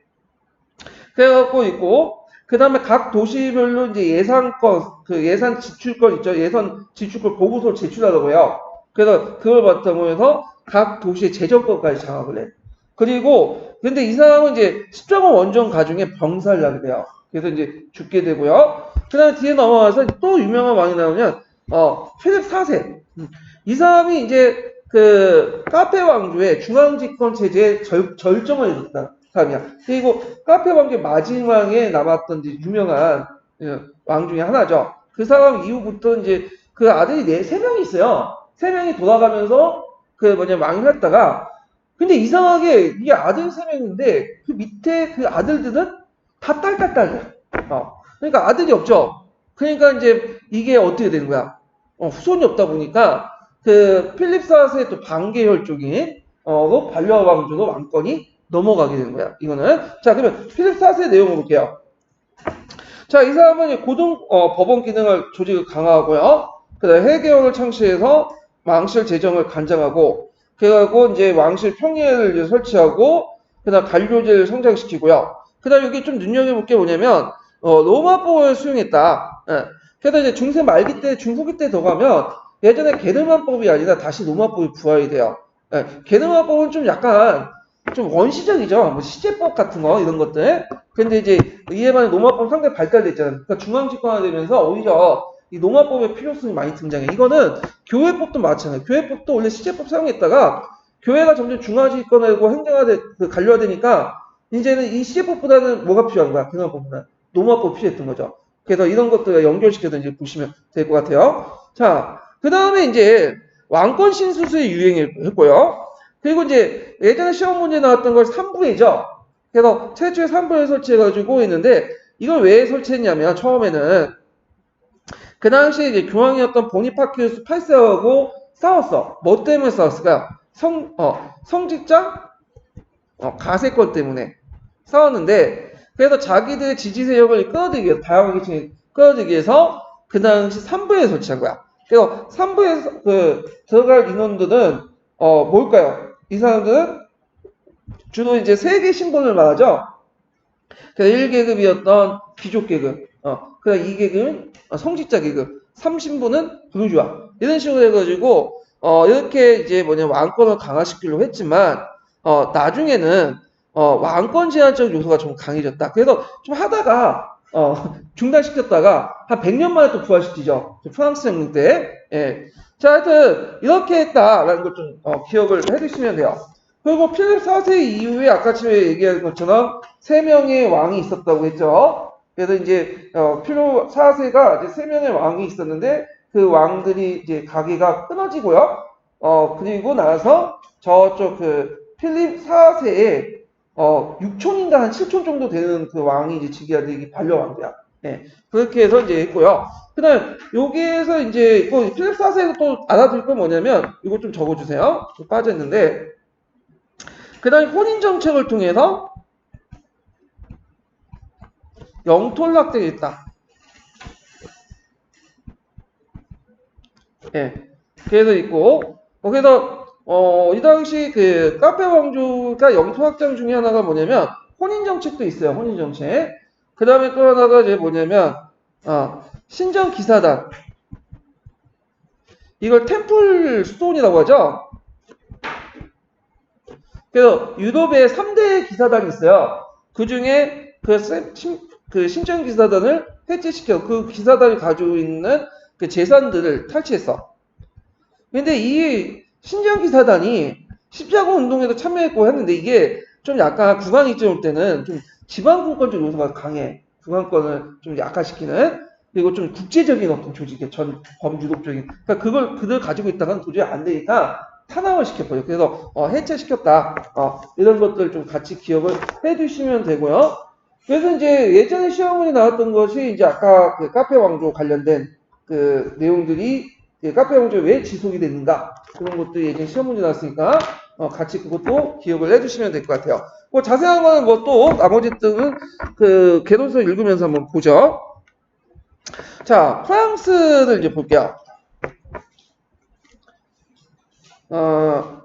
Speaker 1: 그래갖고 있고, 그 다음에 각 도시별로 이제 예산권, 그 예산 지출권 있죠. 예산 지출권 보고서를 제출하라고 해요. 그래서 그걸 바탕으로 해서 각 도시의 재정권까지 장악을 해. 그리고, 근데 이 사람은 이제 십자군 원정 가중에 병사를 하게 돼요. 그래서 이제 죽게 되고요. 그 다음에 뒤에 넘어가서 또 유명한 왕이 나오면, 필립 4세. 이 사람이 이제 그 카페 왕조의 중앙집권 체제의 절정을 이뤘다. 사람이야. 그리고 카페 왕조의 마지막에 남았던 이제 유명한 왕 중에 하나죠. 그 사람 이후부터 이제 그 아들이 세 명이 있어요. 세 명이 돌아가면서 그 왕위를 했다가 근데 이상하게 이게 아들 세 명인데 그 밑에 그 아들들은 다 딸. 그러니까 아들이 없죠. 그러니까 이제 이게 어떻게 되는 거야? 후손이 없다 보니까 그 필립 4세의 또 반계열 쪽인 반려 왕조도 왕권이 넘어가게 되는 거야. 이거는 자 그러면 필립 4세 내용을 볼게요. 자 이 사람은 고등 법원 기능을 조직을 강화하고요. 그다음에 회계원을 창시해서 왕실 재정을 간장하고 그래가지고 이제 왕실 평의회를 이제 설치하고 그다음 관료제를 성장시키고요. 그다음 여기 좀 눈여겨볼 게 뭐냐면 로마법을 수용했다. 예. 그래서 이제 중세 말기 때 중후기 때 더 가면 예전에 게르만법이 아니라 다시 로마법이 부활이 돼요. 예. 게르만법은 좀 약간 좀 원시적이죠. 뭐 시제법 같은 거 이런 것들. 근데 이제 이에 반해 로마법 상당히 발달됐잖아요. 그러니까 중앙집권화되면서 오히려 이 로마법의 필요성이 많이 등장해. 이거는 교회법도 마찬가지예요. 교회법도 원래 시제법 사용했다가 교회가 점점 중앙집권화되고 행정화되 그 관료화되니까 이제는 이 시제법보다는 뭐가 필요한 거야? 경영법보다 로마법 필요했던 거죠. 그래서 이런 것들 연결시켜서 이제 보시면 될 것 같아요. 자, 그 다음에 이제 왕권 신수수의 유행했고요. 그리고 이제 예전에 시험 문제 나왔던 걸 3부회죠. 그래서 최초의 3부회 설치해가지고 있는데 이걸 왜 설치했냐면 처음에는 그 당시에 이제 교황이었던 보니파키우스 8세하고 싸웠어. 뭐 때문에 싸웠을까요? 성직자 가세권 때문에 싸웠는데 그래서 자기들의 지지 세력을 끌어들이기 위해서 다양하게 끌어들이기 위해서 그 당시 3부에 설치한 거야. 그래서 3부에 들어갈 인원들은 뭘까요? 이 사람들은 주로 이제 세계 신분을 말하죠. 그래서 1계급이었던 귀족 계급, 그다음 2계급은 성직자 계급, 3신분은 부르주아 이런 식으로 해가지고 이렇게 이제 왕권을 강화시키려고 했지만 나중에는 왕권 제한적 요소가 좀 강해졌다. 그래서 좀 하다가 중단시켰다가 한 100년 만에 또 부활시키죠. 프랑스 혁명 때. 예. 자, 하여튼 이렇게 했다라는 걸 좀 기억을 해두시면 돼요. 그리고 필립 4세 이후에 아까 전에 얘기한 것처럼 3명의 왕이 있었다고 했죠. 그래서 이제 필립 4세가 이제 3명의 왕이 있었는데 그 왕들이 이제 가계가 끊어지고요. 그리고 나서 저쪽 그 필립 4세의 6촌인가 한 7촌 정도 되는 그 왕이 이제 즉위하는 이게 반려왕이야. 네. 그렇게 해서 이제 했고요. 그 다음, 여기에서 이제, 필립 4세에서 또 알아둘 건 뭐냐면, 이거 좀 적어주세요. 좀 빠져있는데, 그 다음에 혼인정책을 통해서 영토를 확대했다. 예. 그래서 있고, 그래서, 이 당시 그 카페 왕조가 영토 확장 중에 하나가 뭐냐면, 혼인정책도 있어요. 혼인정책. 그 다음에 또 하나가 이제 뭐냐면, 신정 기사단. 이걸 템플 스톤이라고 하죠. 그래서 유럽에 3대 기사단이 있어요. 그 중에 그 신정 기사단을 해체시켜 그 기사단이 가지고 있는 그 재산들을 탈취했어. 근데 이 신정 기사단이 십자군 운동에도 참여했고 했는데 이게 좀 약간 국왕 이쯤 올 때는 좀 지방분권적 요소가 강해. 국왕권을 좀 약화시키는 그리고 좀 국제적인 어떤 조직의 전 범유럽적인 그러니까 그걸 그들 가지고 있다가는 도저히 안 되니까 탄압을 시켰거든요. 그래서 해체시켰다. 이런 것들 좀 같이 기억을 해두시면 되고요. 그래서 이제 예전에 시험문이 나왔던 것이 이제 아까 그 카페 왕조 관련된 그 내용들이 카페 왕조가 왜 지속이 됐는가 그런 것도 예전에 시험문이 나왔으니까 같이 그것도 기억을 해주시면 될 것 같아요. 뭐 자세한 거는 뭐 또 나머지 등은 그 개론서 읽으면서 한번 보죠. 자, 프랑스를 이제 볼게요. 어,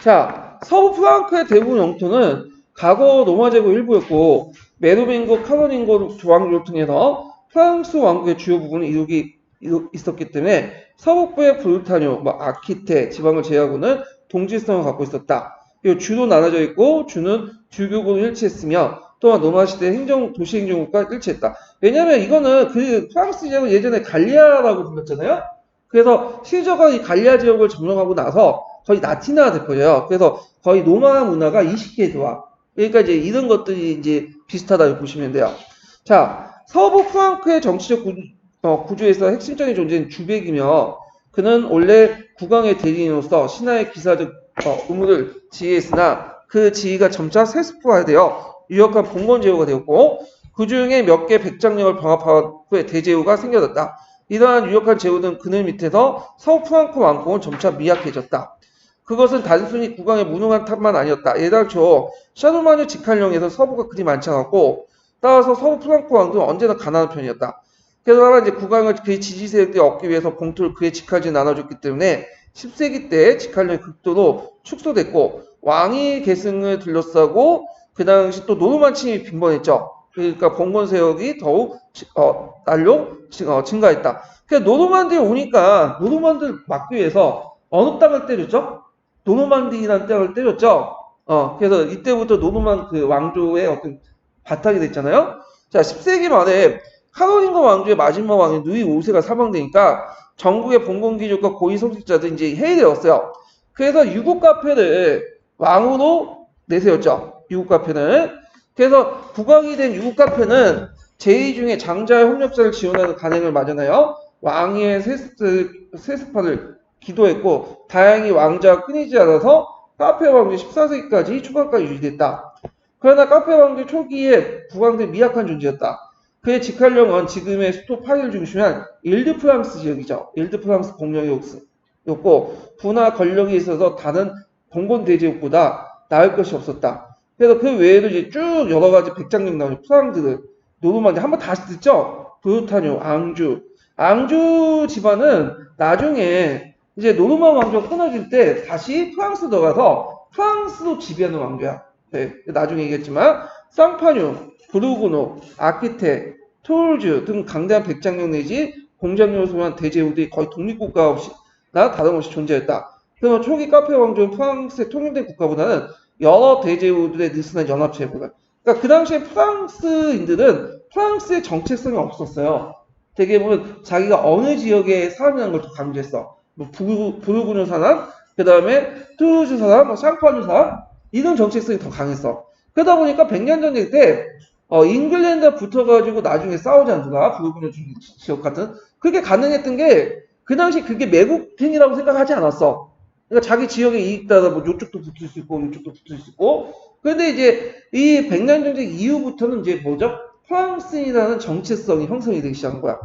Speaker 1: 자, 서부 프랑크의 대부분 영토는 과거 로마 제국 일부였고 메르빙고, 카로링고 조왕조를 통해서 프랑스 왕국의 주요 부분을 있었기 때문에 서북부의 브루타뉴, 아키테 지방을 제외하고는 동질성을 갖고 있었다. 그리고 주로 나눠져 있고 주는 주교구로 일치했으며 또한 로마 시대 도시 행정국과 일치했다. 왜냐하면 이거는 그 프랑스 지역은 예전에 갈리아라고 불렀잖아요. 그래서 시저가 이 갈리아 지역을 점령하고 나서 거의 라틴화가 돼버려요. 그래서 거의 로마 문화가 20개에 들어와. 그러니까 이제 이런 것들이 이제 비슷하다고 보시면 돼요. 자, 서부 프랑크의 정치적 구조에서 핵심적인 존재는 주백이며 그는 원래 국왕의 대리인으로서 신하의 기사적 의무를 지휘했으나 그 지휘가 점차 세습화되어 유력한 봉건 제후가 되었고 그 중에 몇 개 백장력을 병합한 후에 대제후가 생겨났다. 이러한 유력한 제후는 그늘 밑에서 서부 프랑크 왕국은 점차 미약해졌다. 그것은 단순히 국왕의 무능한 탓만 아니었다. 예당초 샤르마뉴 직할령에서 서부가 그리 많지 않았고 따라서 서부 프랑크 왕국은 언제나 가난한 편이었다. 그러나 이제 국왕을 그의 지지 세력들이 얻기 위해서 봉투를 그의 직할지에 나눠줬기 때문에 10세기 때 직할령이 극도로 축소됐고 왕위 계승을 둘러싸고 그 당시 또 노르만 침입이 빈번했죠. 그러니까 봉건 세력이 더욱 증가했다. 그러니까 노르만들이 오니까 노르만들 막기 위해서 어느 땅을 때렸죠? 노르만디라는 땅을 때렸죠. 그래서 이때부터 노르만 그 왕조의 어떤 바탕이 됐잖아요. 자, 10세기 말에 카로링거 왕조의 마지막 왕인 루이 5세가 사망되니까 전국의 봉건귀족과 고위 성직자들이 이제 해이되었어요. 그래서 유국 카페를 왕으로 내세웠죠. 유국 카페는. 그래서 국왕이 된 유국 카페는 제2 중에 장자의 협력자를 지원하는 간행을 마련하여 왕위의 세습화를 기도했고 다행히 왕자가 끊이지 않아서 카페 왕조 14세기까지 초반까지 유지됐다. 그러나 카페 왕조 초기에 국왕들이 미약한 존재였다. 그의 직할령은 지금의 수도 파리를 중심한 일드프랑스 지역이죠. 일드프랑스 공령이었고 부나 권력이 있어서 다른 봉건 대제국보다 나을 것이 없었다. 그래서 그 외에도 이제 쭉 여러 가지 백장력 나오죠. 프랑스들, 노르만디 한번 다시 듣죠. 브루타뉴, 앙주 집안은 나중에 이제 노르만 왕조가 끊어질 때 다시 프랑스 들어가서 프랑스로 지배하는 왕조야. 네, 나중에 얘기했지만 쌍파뉴, 브루그노, 아키테, 토르즈 등 강대한 백장력 내지 공장력을 소유한 대제국들이 거의 독립국가 없이 나 다름없이 존재했다. 그러면 초기 카페 왕조는 프랑스의 통일된 국가보다는 여러 대제국들의 느슨한 연합체보다. 그러니까 그 당시에 프랑스인들은 프랑스의 정체성이 없었어요. 되게 보면 자기가 어느 지역의 사람이라는 걸 더 강조했어. 뭐 부르고뉴 사람, 그 다음에 투르즈 사람, 샹파뉴 사람 이런 정체성이 더 강했어. 그러다 보니까 100년 전일 때 잉글랜드가 붙어가지고 나중에 싸우지 않더라. 부르고뉴 지역 같은. 그게 가능했던 게 그 당시 그게 매국행이라고 생각하지 않았어. 그러니까 자기 지역의 이익 따라 뭐 요쪽도 붙을 수 있고 요쪽도 붙을 수 있고. 그런데 이제 이 100년 전쟁 이후부터는 이제 뭐죠? 프랑스인이라는 정체성이 형성이 되기 시작한 거야.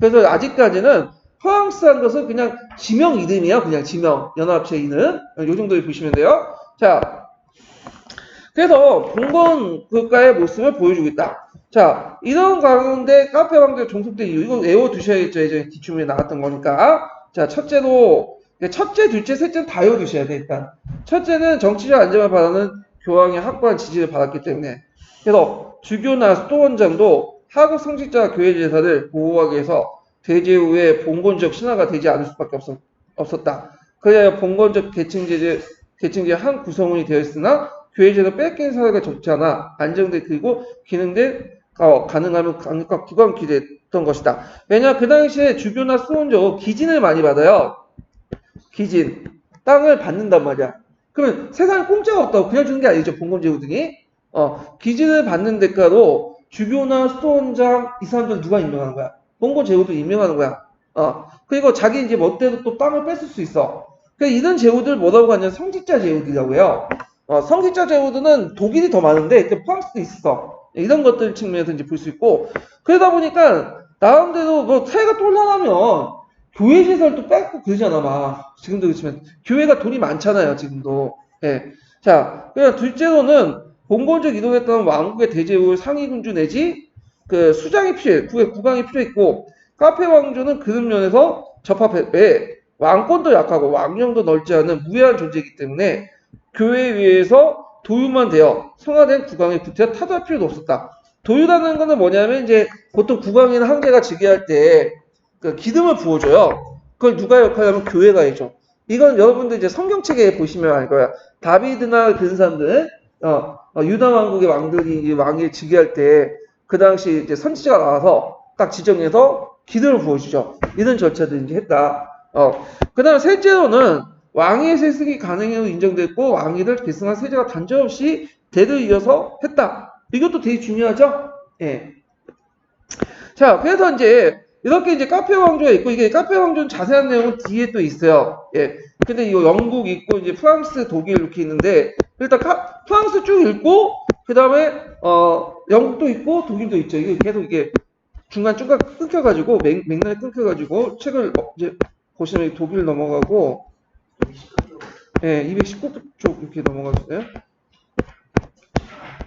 Speaker 1: 그래서 아직까지는 프랑스한 것은 그냥 지명 이름이야. 그냥 지명. 연합체 이름. 요 정도에 보시면 돼요. 자, 그래서 봉건 국가의 모습을 보여주고 있다. 자, 이런 가운데 카페 왕조가 종속된 이유. 이거 외워두셔야겠죠. 예전에 기출문에 나왔던 거니까. 자, 첫째, 둘째, 셋째는 다 외워두셔야 돼, 일단. 첫째는 정치적 안정을 바라는 교황의 확고한 지지를 받았기 때문에. 그래서 주교나 수도원장도 하급 성직자 교회 제사를 보호하기 위해서 대제후의 봉건적 신화가 되지 않을 수밖에 없었다. 그래야 봉건적 계층제의 한 구성원이 되었으나 교회제도 뺏긴 사회가 적지 않아 안정돼 그리고 기능된 가능하면 강력한 국왕 기대했던 것이다. 왜냐 그 당시에 주교나 수도원적 기진을 많이 받아요. 기진 땅을 받는단 말이야. 그러면 세상에 공짜가 없다고 그냥 주는 게 아니죠. 봉건제후들이 기진을 받는 대가로 주교나 수도원장 이 사람들 누가 임명하는 거야? 봉건제후도 임명하는 거야. 그리고 자기 이제 멋대로 또 땅을 뺏을 수 있어. 그러니까 이런 제후들 뭐라고 하냐면 성직자 제후들이라고 해요. 성직자 제후들은 독일이 더 많은데 프랑스도 있어. 이런 것들 측면에서 이제 볼 수 있고, 그러다 보니까 나름대로 뭐 사회가 똘란하면 교회 시설도 뺏고 그러잖아 막. 지금도 그렇지만 교회가 돈이 많잖아요 지금도. 예. 자, 그냥 둘째로는 봉건적 이동했던 왕국의 대제후 상위군주 내지 그 수장이 필요해. 국왕이 필요했고, 카페 왕조는 그런 면에서 접합해. 왜? 왕권도 약하고 왕령도 넓지 않은 무해한 존재이기 때문에 교회에 의해서 도유만 되어 성화된 국왕의 구태와 타도할 필요도 없었다. 도유라는 거는 뭐냐면 이제 보통 국왕이나 황제가 즉위할 때 그 기름을 부어줘요. 그걸 누가 역할하면 교회가 해줘. 이건 여러분들 이제 성경책에 보시면 알 거야. 다비드나 그런 사람들, 유다 왕국의 왕들이 왕이 즉위할 때 그 당시 이제 선지자가 나와서 딱 지정해서 기름을 부어주죠. 이런 절차들을 이제 했다. 그 다음 셋째로는 왕위의 세습이 가능으로 인정됐고 왕위를 계승한 세자가 단절 없이 대를 이어서 했다. 이것도 되게 중요하죠? 예. 자, 그래서 이제 이렇게 이제 카페 왕조가 있고 이게 카페 왕조는 자세한 내용은 뒤에 또 있어요. 예. 근데 이거 영국 있고 이제 프랑스, 독일 이렇게 있는데 일단 프랑스 쭉 읽고 그다음에 영국도 있고 독일도 있죠. 이게 계속 이게 중간 끊겨가지고 맥락이 끊겨가지고 책을 이제 보시면 독일 넘어가고 예, 219쪽 이렇게 넘어가주세요.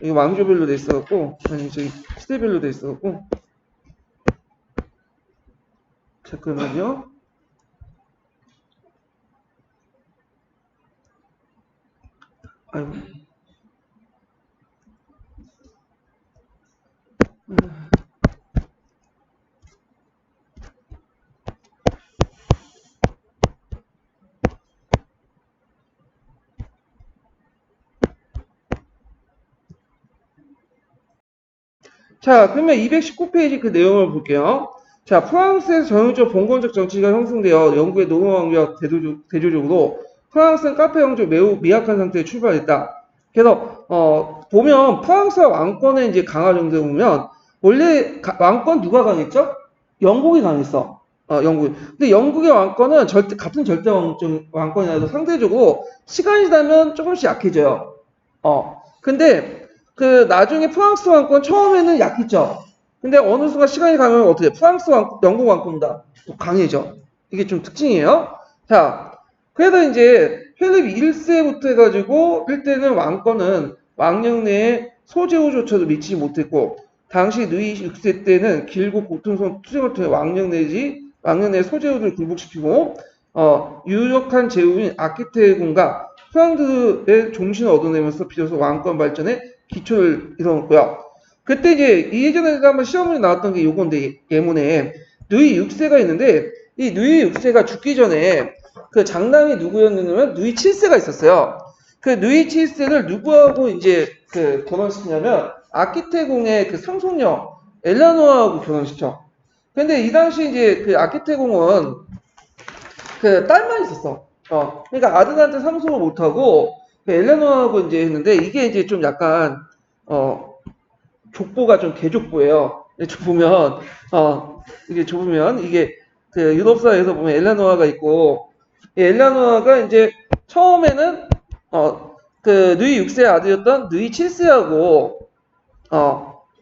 Speaker 1: 이게 왕조별로 돼 있어갖고 아니 저기 시대별로 돼 있어갖고 잠깐만요. 아이고. 자, 그러면 219페이지 그 내용을 볼게요. 자, 프랑스에서 전형적 봉건적 정치가 형성되어 영국의 노르 왕조와 대조적으로 프랑스는 카페 왕조 매우 미약한 상태에 출발했다. 그래서 보면 프랑스 왕권의 이제 강화 정도에 보면 원래 왕권 누가 강했죠? 영국이 강했어. 영국. 근데 영국의 왕권은 같은 절대 왕권이라도 상대적으로 시간이 지나면 조금씩 약해져요. 근데 그 나중에 프랑스 왕권 처음에는 약했죠. 근데 어느 순간 시간이 가면 어떻게 돼? 영국 왕권보다 또 강해져. 이게 좀 특징이에요. 자, 그래서 이제 필립 1세부터 해가지고 일대는 왕권은 왕령 내에 소제후조차도 미치지 못했고 당시 루이 6세 때는 길고 고통스러운 투쟁을 통해 왕령 내 소제후를 굴복시키고 유력한 제후인 아키테군과 프랑스의 종신을 얻어내면서 비로소 왕권 발전에 기초를 이뤄놓고요. 그때 이제 예전에 한번 시험에 나왔던 게 요건데 예문에 누이 6세가 있는데 이 누이 6세가 죽기 전에 그 장남이 누구였냐면 누이 7세가 있었어요. 그 누이 7세를 누구하고 이제 그 결혼시키냐면 아키테공의 그 상속녀 엘라노아하고 결혼시켜. 근데 이 당시 이제 그 아키테공은 그 딸만 있었어. 그러니까 아들한테 상속을 못하고 그 엘레노하고 이제 했는데 이게 이제 좀 약간 족보가 좀 개족보예요. 보면 이게 좁으면 이게 그 유럽사에서 보면 엘레노아가 있고 엘레노아가 이제 처음에는 그 누이 6세 아들이었던 누이 7세하고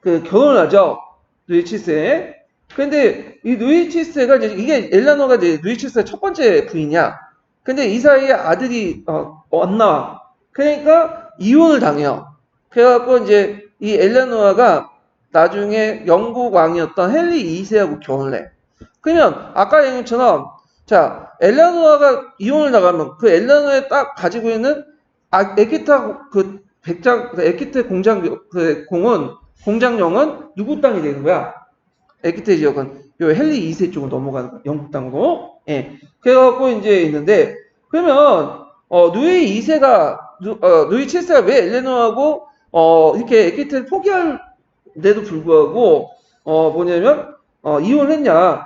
Speaker 1: 그 결혼을 하죠. 누이 7세. 근데 이 누이 7세가 이제 이게 엘레노아가 이제 누이 7세 첫 번째 부인이야. 근데 이 사이에 아들이 안 나와. 그러니까 이혼을 당해요. 그래갖고 이제 이 엘레노아가 나중에 영국 왕이었던 헨리 2세하고 결혼을 해. 그러면 아까 얘기처럼 자 엘레노아가 이혼을 나가면 그 엘레노아에 딱 가지고 있는 에키타 그 백장 그 에키테 공장령은 누구 땅이 되는 거야? 에키테 지역은 요 헨리 2세 쪽으로 넘어가는 거야. 영국 땅으로. 예. 그래갖고 이제 있는데 그러면 누이 2세가 누이 7세가 왜 엘레노하고 이렇게 에키테를 포기할데도 불구하고 뭐냐면 이혼을 했냐?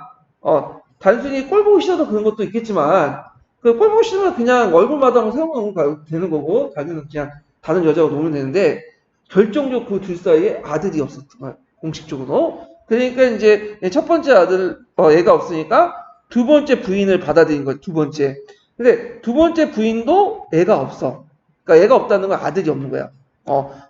Speaker 1: 단순히 꼴 보기 싫어서 그런 것도 있겠지만 그 꼴 보기 싫으면 그냥 얼굴 마담을 세워놓으면 되는 거고 자기는 그냥 다른 여자하고 놀면 되는데 결정적으로 그 둘 사이에 아들이 없었던 거야. 공식적으로. 그러니까 이제 첫 번째 아들 애가 없으니까 두 번째 부인을 받아들인 거예요. 두 번째. 근데 두 번째 부인도 애가 없어. 그러니까 애가 없다는 건 아들이 없는 거야.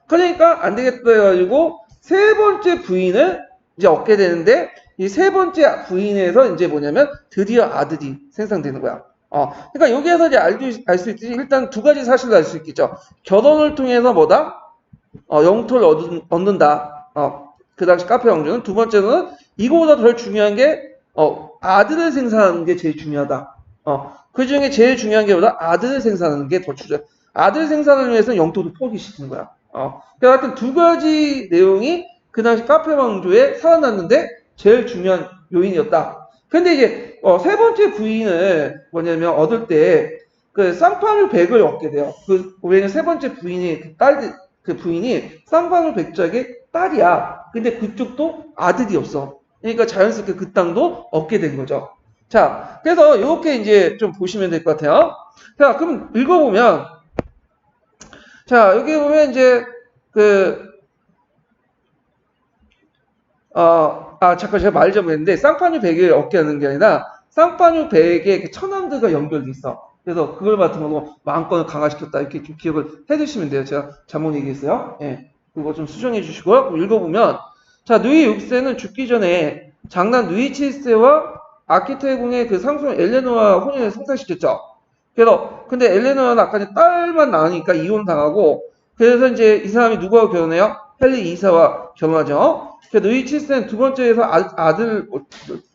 Speaker 1: 그러니까 안 되겠다 해가지고 세 번째 부인을 이제 얻게 되는데 이 세 번째 부인에서 이제 뭐냐면 드디어 아들이 생성되는 거야. 그러니까 여기에서 이제 알 수 있듯이 일단 두 가지 사실을 알 수 있겠죠. 결혼을 통해서 뭐다? 영토를 얻는다. 그 당시 카페 왕조는 두 번째는 이거보다 덜 중요한 게 아들을 생산하는 게 제일 중요하다. 그 중에 제일 중요한 게 뭐다? 아들을 생산하는 게 더 중요해. 아들 생산을 위해서 영토도 포기시키는 거야. 그러니까 하여튼 두 가지 내용이 그 당시 카페 왕조에 살아났는데 제일 중요한 요인이었다. 근데 이제 세 번째 부인을 뭐냐면 얻을 때 그 쌍파뉴 백을 얻게 돼요. 왜냐면 세 번째 부인이 그 부인이 쌍파뉴 백작의 딸이야. 근데 그쪽도 아들이 없어. 그러니까 자연스럽게 그 땅도 얻게 된 거죠. 자, 그래서 이렇게 이제 좀 보시면 될 것 같아요. 자, 그럼 읽어보면, 자, 여기 보면 이제 잠깐 제가 말 좀 했는데, 쌍파뉴 백을 얻게 하는 게 아니라, 쌍파뉴 백에 천왕들과 연결돼 있어. 그래서 그걸 바탕으로 왕권을 강화시켰다. 이렇게 좀 기억을 해 두시면 돼요. 제가 잘못 얘기했어요. 예. 그거 좀 수정해 주시고요. 읽어보면, 자, 누이 6세는 죽기 전에 장남 누이 7세와 아키테궁의 그 상손 엘레노와 혼인을 성사시켰죠. 그래서, 근데 엘레노는 아까 이제 딸만 낳으니까 이혼당하고, 그래서 이제 이 사람이 누구하고 결혼해요? 헨리 2세와 결혼하죠. 누이 7세는 두 번째에서 아들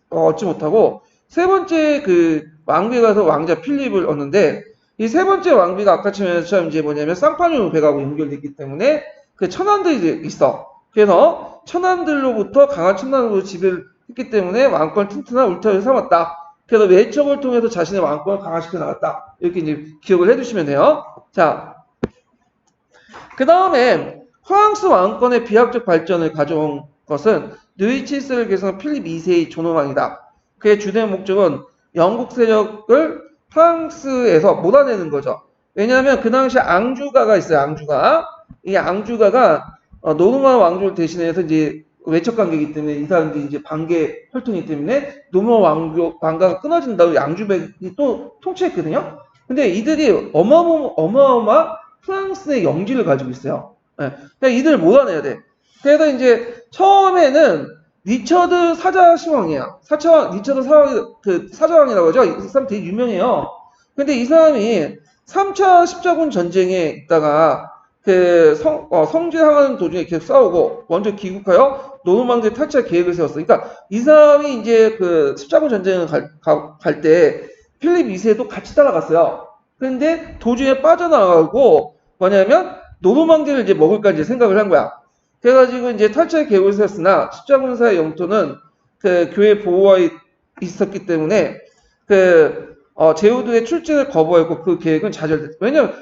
Speaker 1: 얻지 못하고, 세 번째 그 왕비에 가서 왕자 필립을 얻는데, 이 세 번째 왕비가 아까처럼 이제 뭐냐면 쌍파뉴 백하고 연결됐기 때문에 그 천안들이 있어. 그래서 천안들로부터 강한 천안으로 지배를 했기 때문에 왕권 튼튼한 울타리를 삼았다. 그래서 외척을 통해서 자신의 왕권을 강화시켜 나갔다. 이렇게 이제 기억을 해두시면 돼요. 자, 그 다음에 프랑스 왕권의 비약적 발전을 가져온 것은 누이 7세를 계승한 필립 2세의 존엄왕이다. 그의 주된 목적은 영국 세력을 프랑스에서 몰아내는 거죠. 왜냐하면 그 당시 앙주가가 있어요. 앙주가. 이 앙주가가 노르만 왕조를 대신해서 이제 외척 관계이기 때문에 이 사람들이 이제 반계 혈통이기 때문에 노르만 왕가가 끊어진다고 앙주백이 또 통치했거든요. 근데 이들이 어마어마한 프랑스의 영지를 가지고 있어요. 네. 그러니까 이들을 몰아내야 돼. 그래서 이제 처음에는 리처드 사자시왕이야. 리처드 사자왕이라고 하죠. 이 사람 되게 유명해요. 근데 이 사람이 3차 십자군 전쟁에 있다가 성주행하는 도중에 계속 싸우고 먼저 귀국하여 노르망디 탈취할 계획을 세웠어. 그러니까 이 사람이 이제 그 십자군 전쟁을 갈 때 필립 2세도 같이 따라갔어요. 근데 도중에 빠져나가고 뭐냐면 노르망디를 이제 먹을까 이제 생각을 한 거야. 그래가지고 이제 탈취할 계획을 세웠으나 십자군사의 영토는 그 교회 보호하에 있었기 때문에 제후드의 출진을 거부했고 그 계획은 좌절됐다. 왜냐면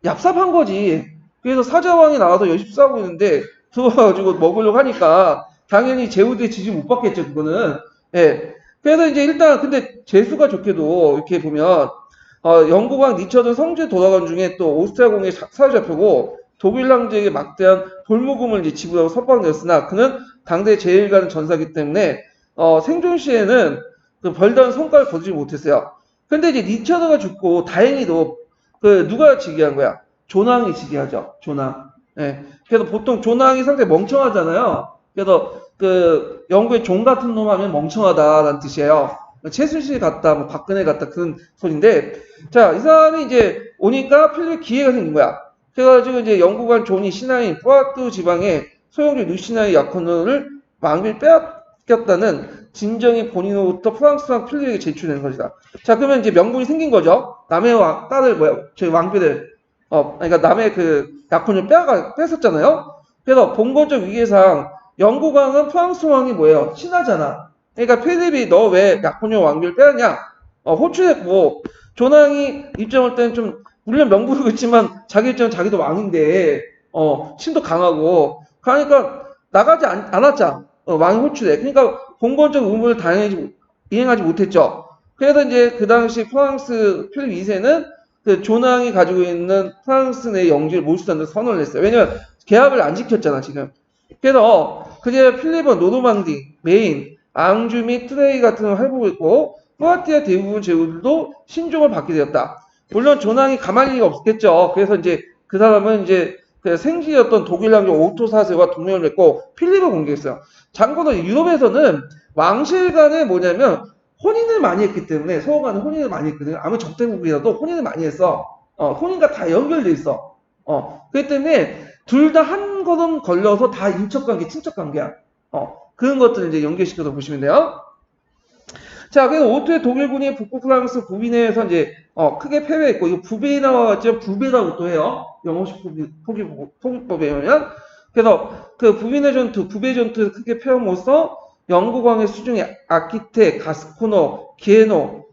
Speaker 1: 얍삽한 거지. 그래서 사자왕이 나와서 열심히 싸우고 있는데 들어와가지고 먹으려고 하니까 당연히 제후드의 지지 못 받겠죠. 그거는. 예. 그래서 이제 일단 근데 재수가 좋게도 이렇게 보면 영국왕 리처드 성주에 돌아간 중에 또 오스트리아공에 사로잡히고 독일 황제에게 막대한 돌무금을 이제 지불하고 석방되었으나 그는 당대 제일 가는 전사기 때문에 생존 시에는 그 별다른 성과를 거두지 못했어요. 근데 이제 리처드가 죽고 다행히도 누가 즉위한 거야? 존왕이 즉위하죠. 존왕. 예. 그래서 보통 존왕이 상당히 멍청하잖아요. 그래서 영국의 종 같은 놈 하면 멍청하다라는 뜻이에요. 최순실 같다, 뭐 박근혜 같다 그런 소리인데, 자, 이 사람이 이제 오니까 필립 기회가 생긴 거야. 그래가지고 이제 영국왕 존이 신하인 푸아뚜 지방의 소용주 루시나의 약혼을 왕비를 빼앗겼다는 진정이 본인으로부터 프랑스왕 필립에게 제출된 것이다. 자, 그러면 이제 명분이 생긴 거죠. 남의 딸을 저희 왕비를 그러니까 남의 그 약혼을 뺏었잖아요. 그래서 본건적 위계상 영국왕은 프랑스 왕이 뭐예요? 신하잖아. 그러니까 필립이 너 왜 약혼녀 왕비를 빼앗냐? 호출했고 존왕이 입장할 때는 좀 물론 명분은 그렇지만 자기 입장은 자기도 왕인데 신도 강하고 그러니까 나가지 않았잖아. 왕이 호출해. 그러니까 본건적 의무를 이행하지 못했죠. 그래서 이제 그 당시 프랑스 필립 2세는 그 존왕이 가지고 있는 프랑스 내 영지를 몰수한다고 선언을 했어요. 왜냐면 계약을 안 지켰잖아 지금. 그래서 그제 필립은 노르망디, 메인, 앙주 및 트레이 같은 걸 회복했고 포아티아 대부분 제후들도 신종을 받게 되었다. 물론 존왕이 가만히 리가 없겠죠. 그래서 이제 그 사람은 이제 그 생지였던 독일 왕조 오토 4세와 동맹을 맺고 필립을 공격했어요. 참고로 유럽에서는 왕실 간에 뭐냐면 혼인을 많이 했기 때문에 서로 간에 혼인을 많이 했거든요. 아무리 적대국이라도 혼인을 많이 했어. 혼인과 다 연결돼 있어. 그렇기 때문에 둘 다 한 걸음 걸려서 다 인척관계, 친척관계야. 그런 것들을 이제 연결시켜서 보시면 돼요. 자, 그래서 오토의 독일군이 북부 프랑스 부비네에서 이제 크게 패배했고, 이거 부베이 나와가지고 부베라고 또 해요. 영어식 포기법에 의하면. 그래서 그 부비네 전투, 부베 전투에서 크게 패함으로써 영국왕의 수중에 아키테, 가스코노, 기에노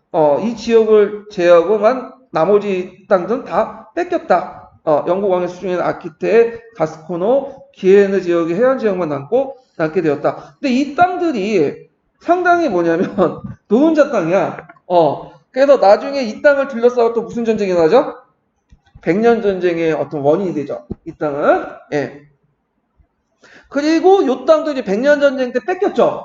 Speaker 1: 이 지역을 제외하고만 나머지 땅들은 다 뺏겼다. 영국왕의 수중에는 아키테, 가스코노, 기에노 지역의 해안 지역만 남게 되었다. 근데 이 땅들이 상당히 뭐냐면 노른자 땅이야. 그래서 나중에 이 땅을 둘러싸고 또 무슨 전쟁이 나죠? 백년 전쟁의 어떤 원인이 되죠. 이 땅은. 예. 그리고 이 땅도 이제 백년 전쟁 때 뺏겼죠.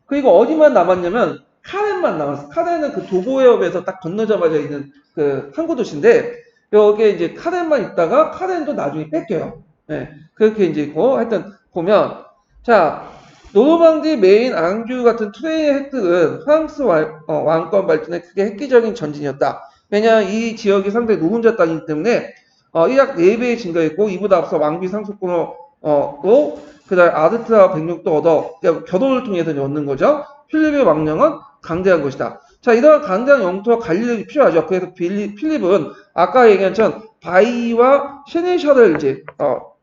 Speaker 1: 그리고 어디만 남았냐면 카렌만 남았어. 카렌은 그 도보해협에서 딱 건너자마자 있는 그 항구 도시인데 여기에 이제 카렌만 있다가 카렌도 나중에 뺏겨요. 예. 그렇게 이제 있고 하여튼 보면 자 노르망디, 메인, 앙주 같은 투레이의 획득은 프랑스 왕권 발전에 크게 획기적인 전진이었다. 왜냐하면 이 지역이 상당히 노른자 땅이기 때문에 약 4배의 증가했고 이보다 앞서 왕비 상속권으로 그다음 아르트와 백력도 그러니까 결혼을 통해서 얻는 거죠. 필립의 왕령은 강대한 것이다. 자, 이러한 강대한 영토와 관리력이 필요하죠. 그래서 필립은 아까 얘기한 것처럼 바이와 셰네샤를 이제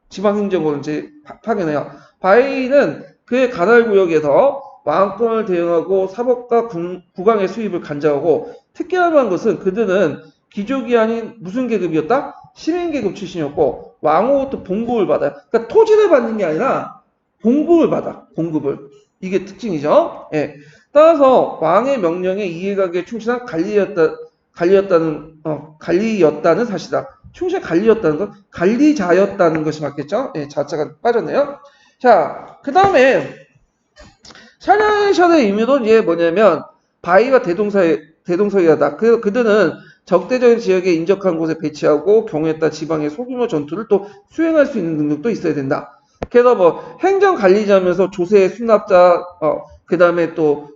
Speaker 1: 지방행정으로 이제 파견해요. 바이는 그의 가날 구역에서 왕권을 대응하고 사법과 국왕의 수입을 간장하고 특이한 것은 그들은 귀족이 아닌 무슨 계급이었다? 시민계급 출신이었고 왕으로부터 봉급을 받아요. 그러니까 토지를 받는 게 아니라 봉급을 받아. 봉급을. 이게 특징이죠. 예. 따라서 왕의 명령에 이해가게 충실한 관리였다는 사실이다. 충실한 관리였다는 것, 관리자였다는 것이 맞겠죠? 예, 자자가 빠졌네요. 자, 그 다음에 샤넬샤의 의미도 이제 뭐냐면 바위와 대동서이하다. 그래서 그들은 적대적인 지역에 인적한 곳에 배치하고 경우에 따라 지방의 소규모 전투를 또 수행할 수 있는 능력도 있어야 된다. 그래서 뭐 행정 관리자면서 조세 수납자, 그 다음에 또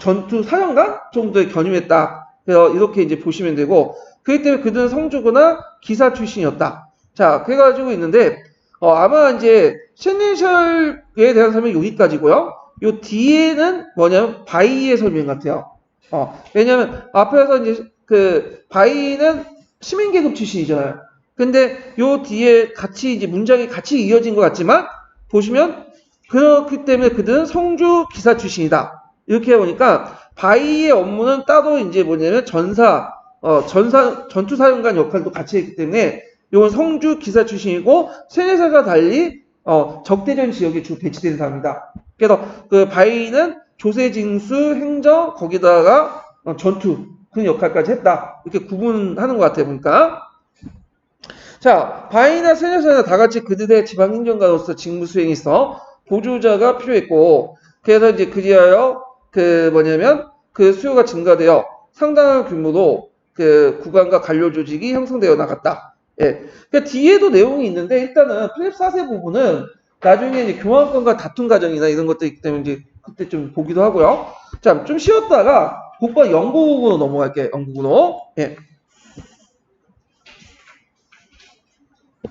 Speaker 1: 전투 사령관 정도에 견유했다. 그래서 이렇게 이제 보시면 되고 그렇기 때문에 그들은 성주거나 기사 출신이었다. 자, 그래가지고 있는데 아마 이제 셰넬셜에 대한 설명이 여기까지고요. 요 뒤에는 뭐냐면 바이의 설명 같아요. 왜냐면 앞에서 이제 그 바이는 시민계급 출신이잖아요. 근데 요 뒤에 같이 이제 문장이 같이 이어진 것 같지만 보시면 그렇기 때문에 그들은 성주 기사 출신이다. 이렇게 해보니까 바이의 업무는 따로 이제 뭐냐면 전투사령관 역할도 같이 했기 때문에 이건 성주 기사 출신이고 세네사가 달리 적대전 지역에 주로 배치된 사람이다. 그래서 그 바이는 조세징수, 행정 거기다가 전투 그런 역할까지 했다. 이렇게 구분하는 것 같아요. 보니까. 자, 바이나 세네사나 다 같이 그들의 지방행정가로서 직무 수행에 있어 보조자가 필요했고 그래서 이제 그리하여 그 뭐냐면 그 수요가 증가되어 상당한 규모로 그 국왕과 관료 조직이 형성되어 나갔다. 예. 그러니까 뒤에도 내용이 있는데 일단은 필립 4세 부분은 나중에 이제 교환권과 다툼 과정이나 이런 것도 있기 때문에 이제 그때 좀 보기도 하고요. 자, 좀 쉬었다가 곧바로 영국으로 넘어갈게요. 영국으로. 예.